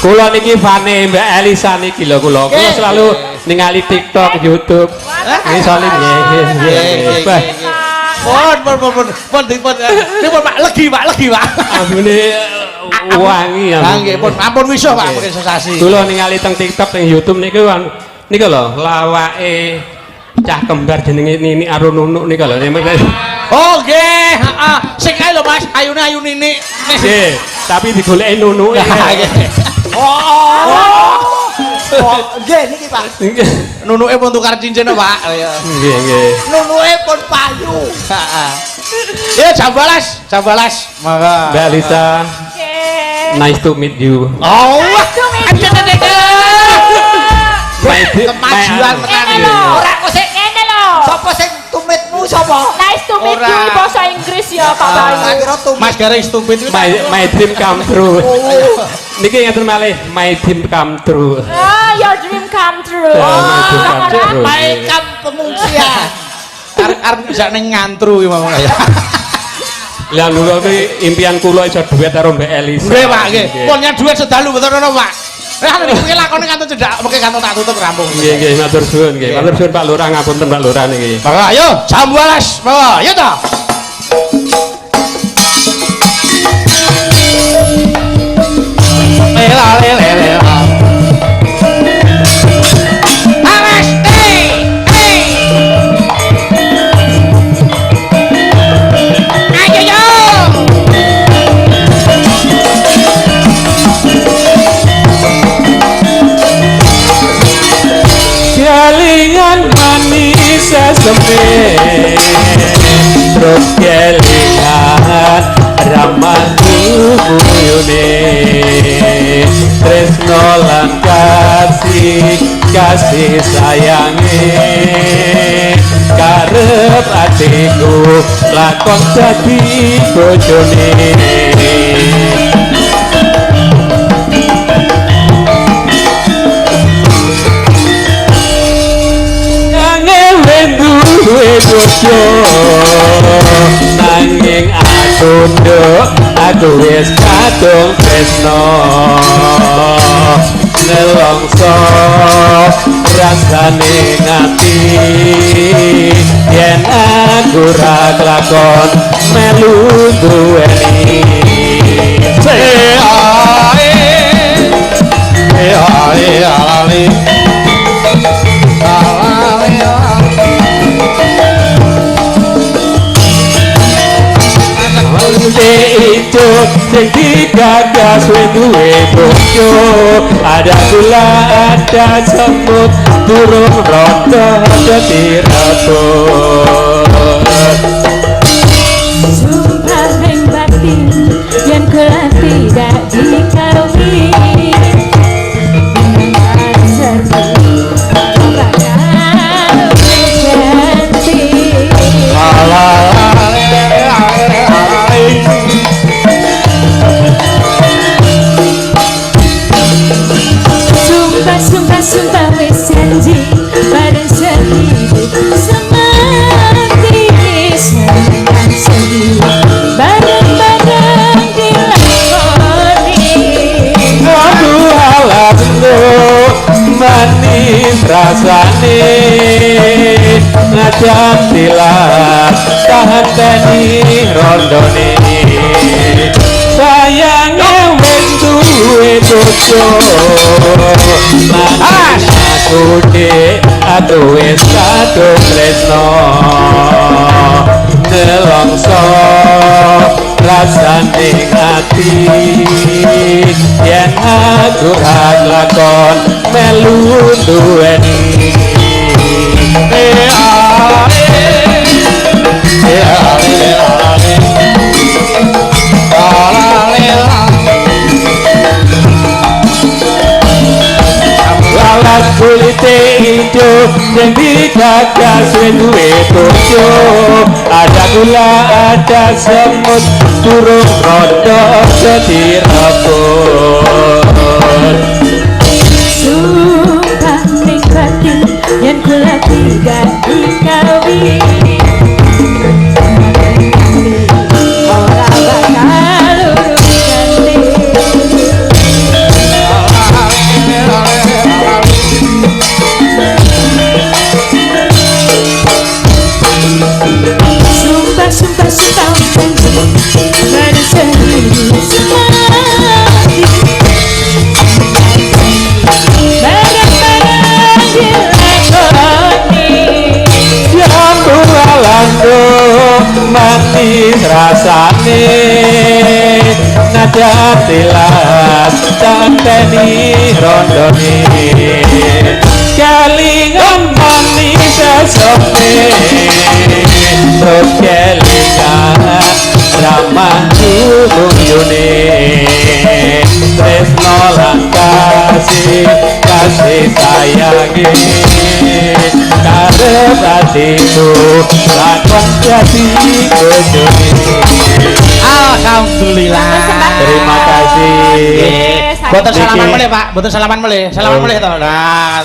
kula niki fane Mbak Elisa niki lho kula. Kula selalu ningali TikTok, YouTube. Niki saling nggih. Pun Pak legi Pak. Ambune wangi ya. Nggih, pun ampun wisuh Pak, mungkin sesasi. Kula ningali teng TikTok teng YouTube niku niku lho lawake cah kembar jenenge Nini Arununuk niku lho. Oh nggih, heeh. Sing kae lho Mas, ayune Nini. Nggih, tapi digoleki nunuke. Nggih niki Pak. Nunuke pun tukar cincin Pak. Nggih. Nunuke pun payu. Heeh. Ya jam 12. Monggo. Mbak Lisa, nice to meet you. Oh, Kemajuan tenan iki. Ora kok sik ngene lho. Sapa sing tumitmu sapa? Nice to meet you basa Inggris ya Pak Bayu. Kira tumit. Mas Gareng stupid itu. My dream come true. Niki ngaten malih, my dream come true. Your dream come true. My dream come true. Baikkan pengungsian. Arep bisa ning ngantru iki mamang ya. Lah kula kuwi impian kula iso duet karo Mbak Elisa. Nggih Pak, nggih. Pun duet sedalu betul ono Pak. Lah niki lakone kantun cedak, mengke kantun tak tutup rampung. Nggih, matur suwun nggih. Matur suwun Pak Lurah, ngapunten Pak Lurah niki. Monggo ayo jam 12. Monggo, ayo ta. Lele. Awas, ayo yo. Kelingan manis sesemeh, terus kelingan ramah buyune, tresno lan kasih sayange, karep atiku lakon dadi bojone. Duwe bojo nanging aku wis kadung tresno nelongso rasane ngati yen aku ra kelakon melu duweni itu sing digagas duwe bojo ada gula ada semut durung rondo dadi rebut Sumpah ning batin yen kula tidak dikarungi Sumpah wis janji bareng sehidup semati senang sedih bareng-bareng dilakoni. aduh halatno manis rasane najan tilas tahan teni rondone sayangnya wis duwe bojo manis aku dek aku wis kadung tresno nelongso rasane ati yen aku lakon melu duweni lalat kulite ijo yang digagas duwe bojo ada gula ada semut durung rodo jadi rebut sumpah ning batin yen kula tiga dikawi ora bakal urus sumpah baru serius semati barang-barang dilakoni jambu alando manis rasane nada tilas tanteni rondone kelingan manis asone terus kelingan ramah duyune tresno lan kasih sayangi karep atiku lakon dadi bojone alhamdulillah terima kasih boten salaman mulih Pak boten salaman mulih to nah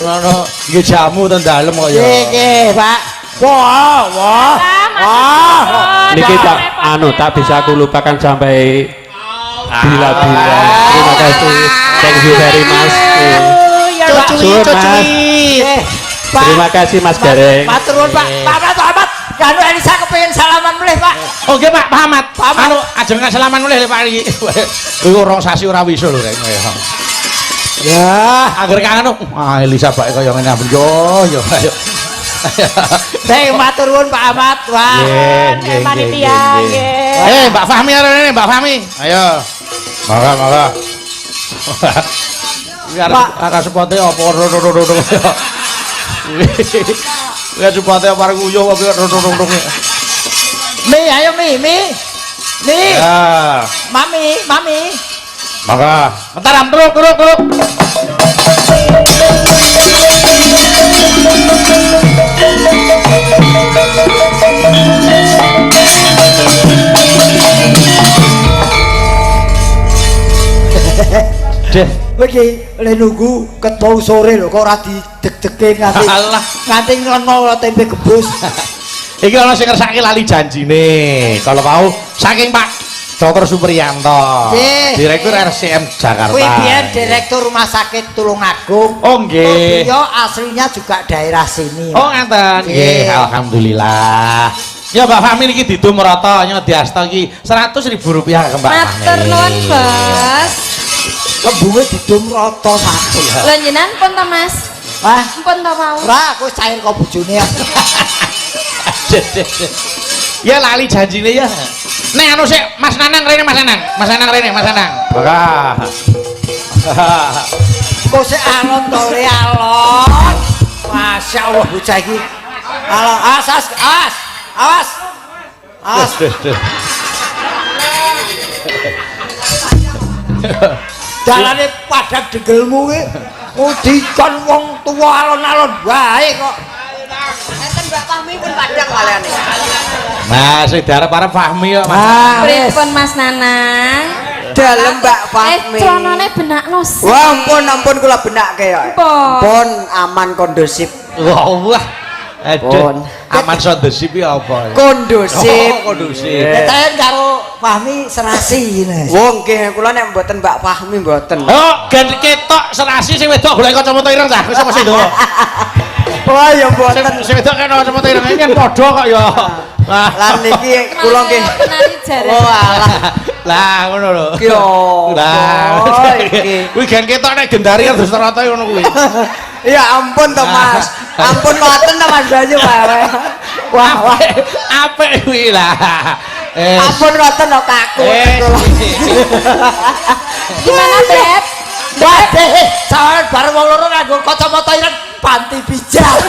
ngono nggih jamu ten dalem kok ya nggih Pak wah niki tak tak bisa aku lupakan sampai bila-bila terima kasih thank you very much terima kasih Mas Gareng matur nuwun Pak Ahmad kanu Elisa kepengin salaman mulih Pak oh nggih Pak Ahmad anu ajeng salaman mulih Pak iki urung sasi ora wisa lho rek ya angger kangen Elisa Pak kaya ngene ampun yo Saya matur nuwun Pak Ahmad. Wah. Nggih, panitia nggih. Mbak Fahmi arene Mbak Fahmi. Ayo. Monggo. Biar aka sepote apa ya sepote apa nguyuh apa Mi, ayo Mi. Ya. Mami. Monggo. Bentar turuk. Deh, iki le nunggu ketau sore lho kok ora dideg-dege nganti ngono tempe gebus. Iki ana sing ngersake lali janjine. Kalau mau saking Pak Dr. Supriyanto, Direktur RCM Jakarta. Kuwi biyen Direktur Rumah Sakit Tulungagung. Oh nggih. Beliau aslinya juga daerah sini. Oh ngeten. Nggih, alhamdulillah. Ya Mbak Fahmi niki didum rata nya diasta iki Rp100.000 ke Mbak Fahmi. Matur nuwun, Bos. Lembunge didum rata satu. Lha jenengan pun to, Mas? Wah, Pun to mau. ora aku cair kok bojone ya. Ya lali janjine ya. Nek anu sik Mas Nanang rene Mas Nanang. Bakah. Kok sik alon to le alon. Masyaallah bocah iki. Alon awas. Dalane padang degelmu ki dikon wong tuwa alon-alon wae kok. Enten Mbak Fahmi pun padang kaliane. Nah, sing diarep-arep Fahmi kok Mas. Pripun Mas Nanang? Dalem Mbak Fahmi. Celonane benakno sih. Wah, ampun kula benakke ya. Pun aman kondusif. Wah. Aduh. Aman kondusif ya apa? Kondusif. Kondusif. Ketahen karo Fahmi serasi ini. Wong nggih kula nek mboten Mbak Fahmi mboten. Oh, gen ketok serasi sing wedok golek kacamata ireng cah. Wis apa sih, Ndoro? Oh ya mboten. Sing wedok kena kacamata ireng iki kan padha kok ya. Lan niki kula nggih. Kenali jaran. Oh alah. Lah ngono lho. Ki opo iki? Kuwi gen ketok nek gendari terus rata ngono kuwi. Ya ampun to Mas. Ampun ngoten to Mas Bayu wae. Wah, apik kuwi lah. ampun ngoten to kaku. Gimana, Beb? Waduh, sawan bareng wong loro nganggo kacamata ireng panti pijat.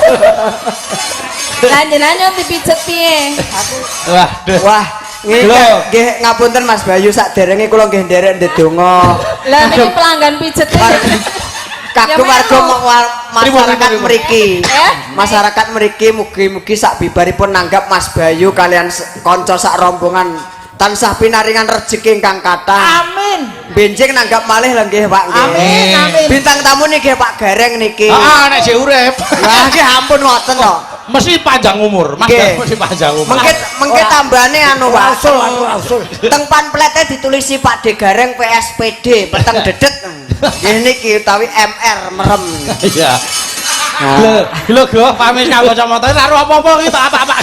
Lah jenengan dipijet piye? Waduh. Wah, nggih ngapunten Mas Bayu sakderenge kula nggih nderek ndedonga. Lah niki pelanggan pijet Kagem warga masyarakat mriki. Eh? Masyarakat mriki mugi-mugi sak bibaripun nanggap Mas Bayu kalian kanca sak rombongan tansah pinaringan rejeki ingkang kathah. Amin. Benjing nanggap malih lho nggih Pak nggih. Amin, amin. Bintang tamu niki Pak Gareng niki. Ah, nek sik urip. Lah nggih ampun ngoten to. Mesti panjang umur, Mas. Nggih. Mesti panjang umur. Mengke tambane anu Pak. Usul. Teng pamflete ditulisi Pak D Gareng PSPD peteng dedet. Nggih niki utawi MR merem. Iya. Lho go pamit nganggo kacamata karo apa-apa iki tak apa-apa.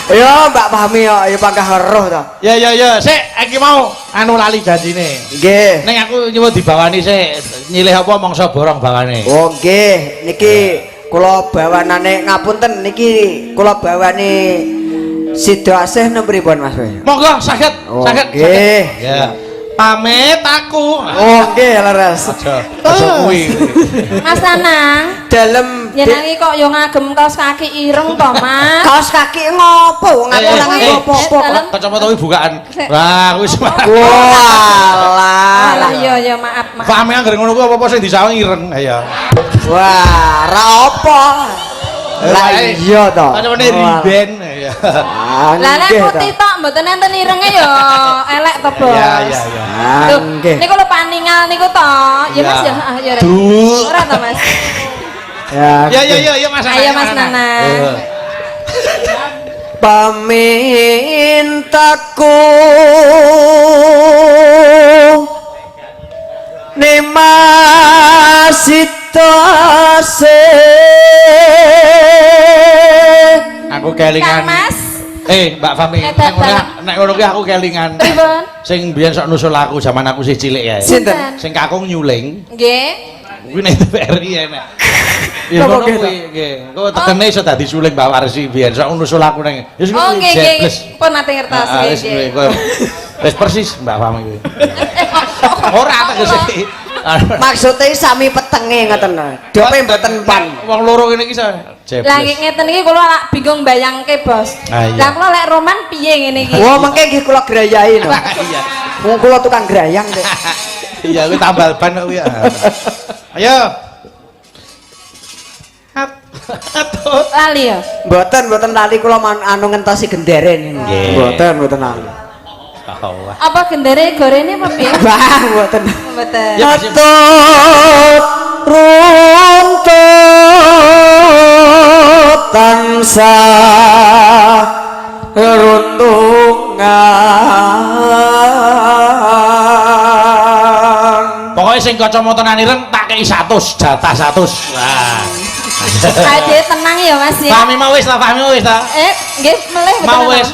Ya Mbak Fahmi ya panggah weruh to. Ya. Sik iki mau anu lali janjine. Nggih. Ning aku nyuwun dibawani sik nyilih apa mangsa borong bawane. Oh nggih, niki kula bawanane ngapunten niki kula bawani Sida Asih nempripun Mas Bayu? Monggo saged, saged. Nggih. Ya. Pamit aku. Oh nggih leres. Aja kuwi. Mas Nanang, Dalem jenengan iki kok yo ngagem kaos kaki ireng to, Mas? kaos kaki ngopo? Wong aku ora nganggo apa-apa. Kacamata kuwi bukaan. Wah, kuwi sembarang. Walah. Alah iya maaf. Pahame anggere ngono kuwi apa-apa sing disawang ireng ya. Wah, ra apa. Lah iya to. Kacamane riben ya. Lah nek putih tok mboten enten irenge yo elek to, Bos. Iya. Loh, Nggih. niku lho paningal niku to. Ya Mas ya. Ya. Ora to, Mas. Ya Mas. Ayo Mas Nanang. Pamintaku Nimasitase Aku kelingan. Kang Mas. Mbak Fami, nek ngono kuwi aku kelingan. Pripun? Sing biyen sok nusul aku zaman aku sih cilik ya. Sinten? Sing kakung nyuling. Nggih. Kuwi nek TVRI enak. Ya ngono kuwi nggih. Engko tekene iso dadi suling Mbak Warsi biyen sok nusul aku ning. Wis Oh nggih. Pun nate ngertos nggih. Wis persis Mbak Fami kuwi. Ora tegese. Maksudnya sami petenge ngoten. Dope mboten pan. Wong loro ngene iki jebles. Lah ngeten iki kula lak bingung bayangke, Bos. Lah kula lek roman piye ngene iki? Wah, mengke nggih kula grayahi lho. Iya. Wong kula tukang grayang kok. Iya, kuwi tambal ban kuwi. Ayo. Lali ya. Mboten lali kula anu ngentosi genderen ini. Mboten lali. Allah. Apa gendere gorene apa piye? Bah, mboten. Mboten. Atut runtut tansah runtungan. Pokoknya sing kacamata ireng tak kei 100, jatah 100. Wah. Ade tenang ya Mas ya. Fahmi mau wis ta, Fahmi wis ta. Nggih meleh mboten. Mau wis.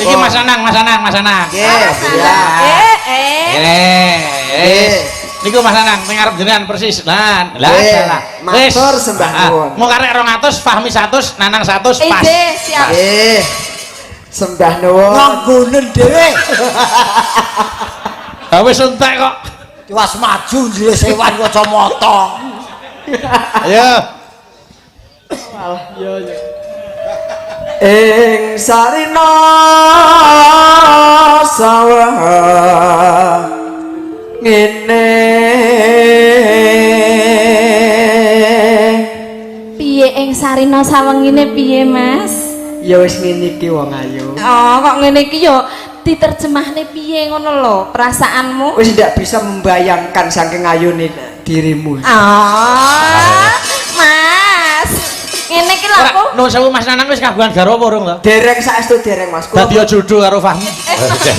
Iki Mas Anang. Yes, ya. Niku Mas Anang ning arep jenengan persis. Lah salah. Matur sembah nuwun. Mau karek 200, Fahmi 100, Nanang 100 pas. Siap. Sembah nuwun. Nganggonen dhewe. Ha wis entek kok. Tiwas maju ndile sewan kacamata. Ayo. Ing sarina sawah ngene Piye ing sarina sawengine piye, Mas? ya wis ngene iki wong ayu. Oh, kok ngene iki yo diterjemahne piye ngono lho perasaanmu? Wis ndak bisa membayangkan saking ayune dirimu. Ah, Mas. Ngene iki lho aku. Nuwun sewu Mas Nanang wis kagungan garwa apa urung to? Dereng saestu dereng Mas. Dadi jodoh karo Fahmi.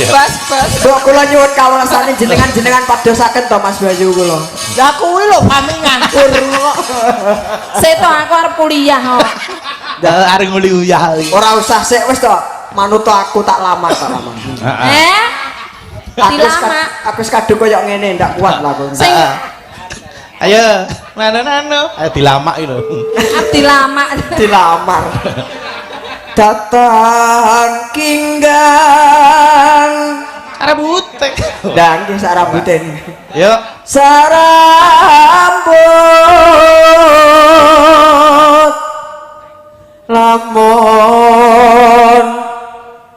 Bas. Kok kula nyuwun kawulosane jenengan padosaken to Mas Bayu kula. Lah kuwi lho Fahmi nganggur kok. Seto aku arep kuliah kok. Arep nguliyah. Ora usah sik wis to. Manut aku tak lamar. Aku wis kadung koyo ngene ndak kuat lah aku. Ayo, nano. Ayo dilamak iki lho. Dilamar. Datang kinggang Arep utek. dan nggih sak rambute. Yuk. Sarambut lamun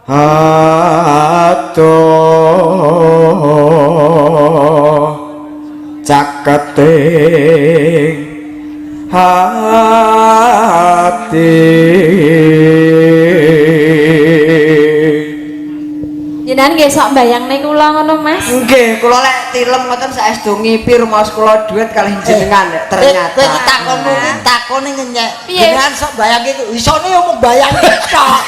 atuh caketing hati. Jenengan nggih sok mbayangne kula ngono Mas. Nggih, kula lek tilem ngoten saestu ngipi rumaos kula dhuwit kalih jenengan ternyata. Kowe takon takone ngenyek. Piye? Jenengan sok bayangke isone yo mung bayangke tok.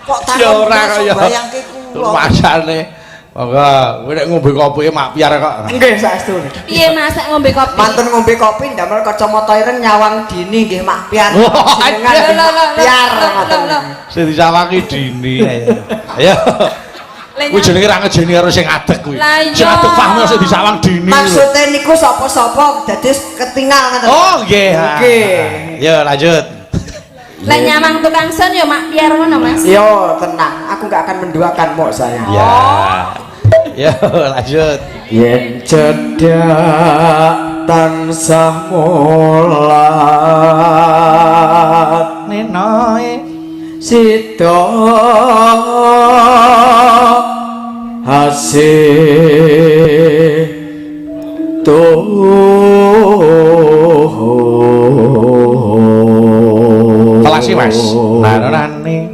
Kok Ya takon ora sok kaya. bayangke kula. Masane. Monggo, kowe nek ngombe kopi mak piar kok. Nggih saestu. Piye Mas nek ngombe kopi? Mantun ngombe kopi ndamel kacamata ireng nyawang dini nggih mak piar. Wah, Jenengan nggih mak piar ngoten. Sing disawangi dini. Ayo. Kuwi jenenge ra ngejeni karo sing adek kuwi. Lah iya. Sing adek Fahmi sing disawang dini. Maksude niku sapa-sapa dadi ketinggal ngoten. Oh, nggih. Nggih. Yo lanjut. Lah nyamang tukang son yo mak piar ngono Mas. Yo tenang, aku nggak akan menduakanmu saya. Ya. Yo lanjut. Yen cedak tansah mulat Nenoe sida hasih Kelasi Mas. Narane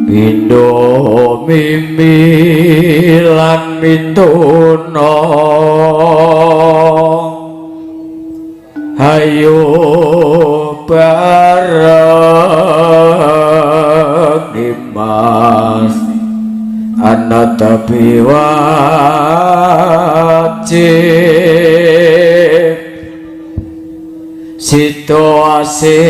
Indo mimi lan mintuna hayo bareng Dimas anatapi wajib situasi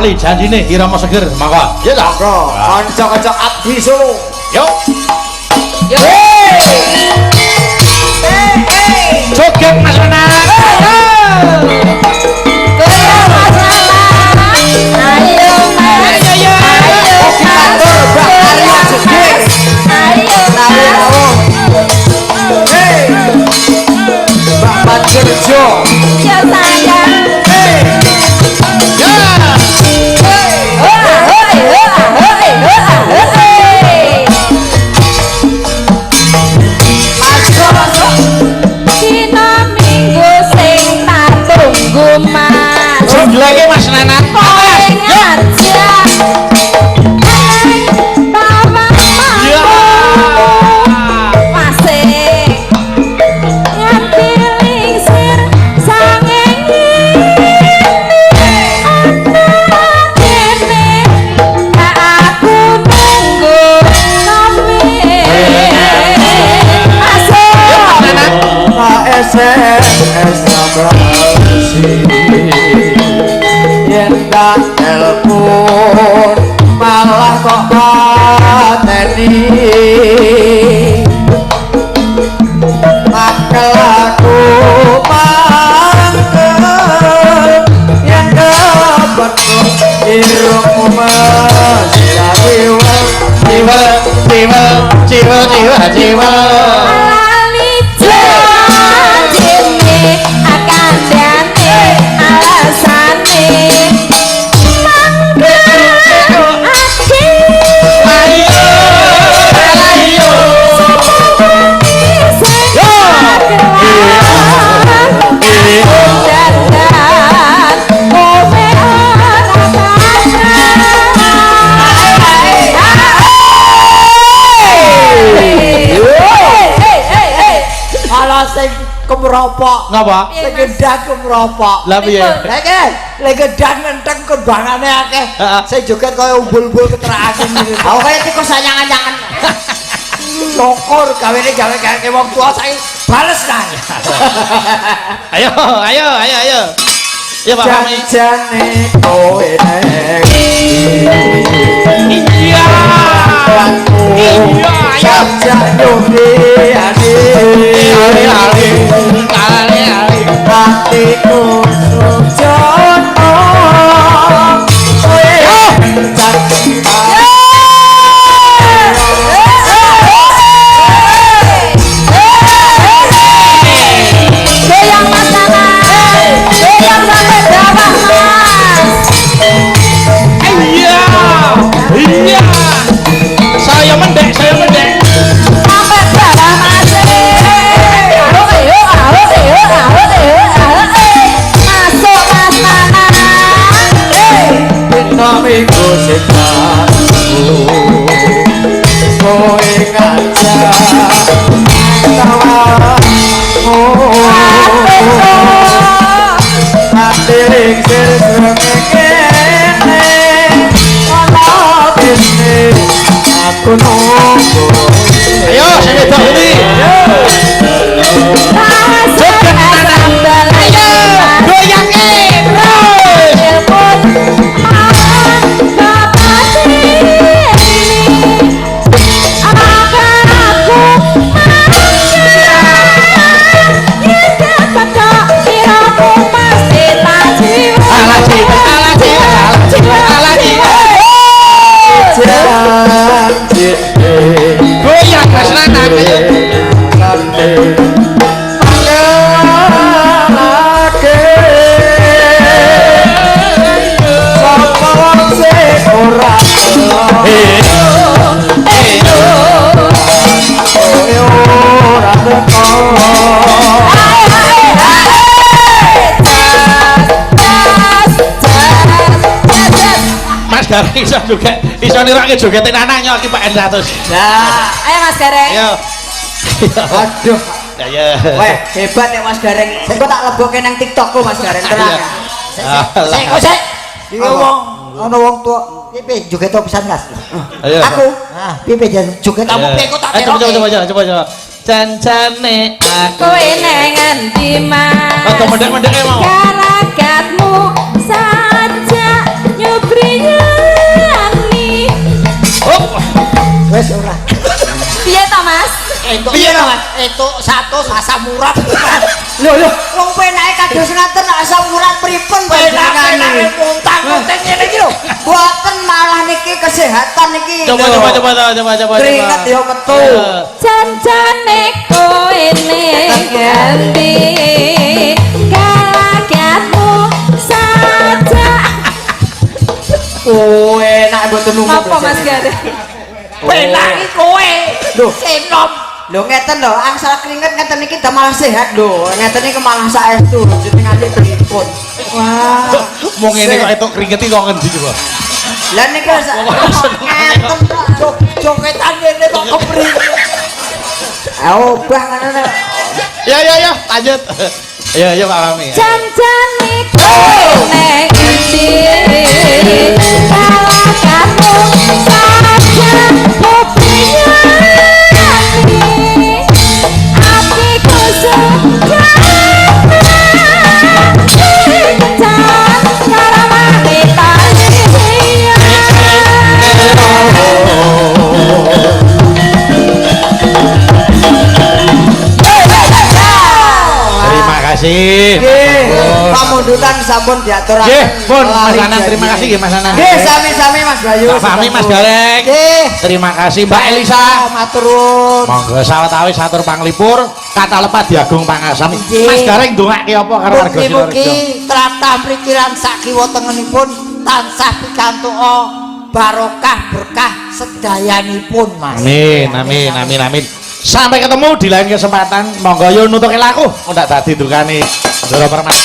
lali janjine Irama Seger mangga. Ya ta? Kanca-kanca abdi Solo. Yo. Joget Mas Nanang. Lagi Mas Nanang. Telepon malah kok pateni makel aku mangkel yang dapat irungmu masih jiwa sing kemropok. Ngapa? Sing gedang kemropok. Lah piye? Lah iki lek gedang ngenteng kembangane akeh. Sing joget kaya umbul-umbul keterake ngene. Aku kaya tikus anyangan-anyangan. Syukur gawene gawe wong tua saiki bales nang. Ayo. Ya Pak Fahmi. Jane kowe nek. Iya. Sajak nyuwi ati. Ali. Hatiku sujono. Kowe Goyang Mas Nana, goyang sampai bawah Mas. Iya. Saya mendek. Sampai bawah Mas. Masuk Mas Nana. dina minggu sekaku. Kowe ngajak Atiring sir kene ana kene aku nunggu. Ayo, sing wedok iki. Masuk sambal ayo. Goyang goyang Mas Nana. Mas Gareng iso juga iso nirake jogetin anaknya iki Pak N100. Nah, Ayo Mas Gareng. Ayo. aduh. Ayo. Weh, hebat ya Mas Gareng. Engko tak lebokke nang TikTokku Mas Gareng tenang. Sik. Iki wong ana wong tua. Piye joget pisan Mas? Ayo. Aku. Ah, piye jan joget kamu piye kok tak Coba. Cancane aku. Kowe nang endi Mas? Atau mendek-mendeke mau. Garagatmu saja nyubriyani. Wes ora. Piye to Mas? Entuk Piye to, Mas? Entuk 100 asam urat. Lho, wong penake kados ngaten asam urat pripun Penake muntang-muntang ngene iki lho. Boten malah niki kesehatan niki. Coba. Keringet ya metu. Jancane kowe ning endi? Garagatmu saja. Kowe nek mboten umum. Apa Mas Gareng? Penak iki kowe. Lho. Senom. Lho ngeten lho, angsal keringet ngeten niki dah malah sehat lho. Ngeten niki malah saestu jenengane pripun. Wah. Mau ngene kok etuk keringet iki kok ngendi coba. Lah niki ngeten kok Jogetan ngene kok kepringet. obah ngono. Ya, lanjut. Ayo Pak Fahmi. Jancane kowe ning endi? Garagatmu saja nyubriyani. Atiku sudah karo wanita liya. Terima kasih. Nggih, pamundutan sampun diaturaken. Nggih, pun Mas melalui Nanang, terima janji. kasih nggih Mas Nanang. Nggih, sami-sami Mas Bayu. Pak Fahmi, Mas Gareng. Nggih. Terima kasih Mbak Elisa. Maturun. Monggo sawetawis satur panglipur, kata lepat diagung pangasami. Nggih. Mas Gareng ndongake apa karo warga Sidoarjo? Mugi-mugi tlatah mrikiran sakiwa tengenipun tansah pikantuk barokah berkah sedayanipun Mas. Amin. Sampai ketemu di lain kesempatan. Monggo yo nutuke laku, ndak dadi dukane Ndoro Permadi.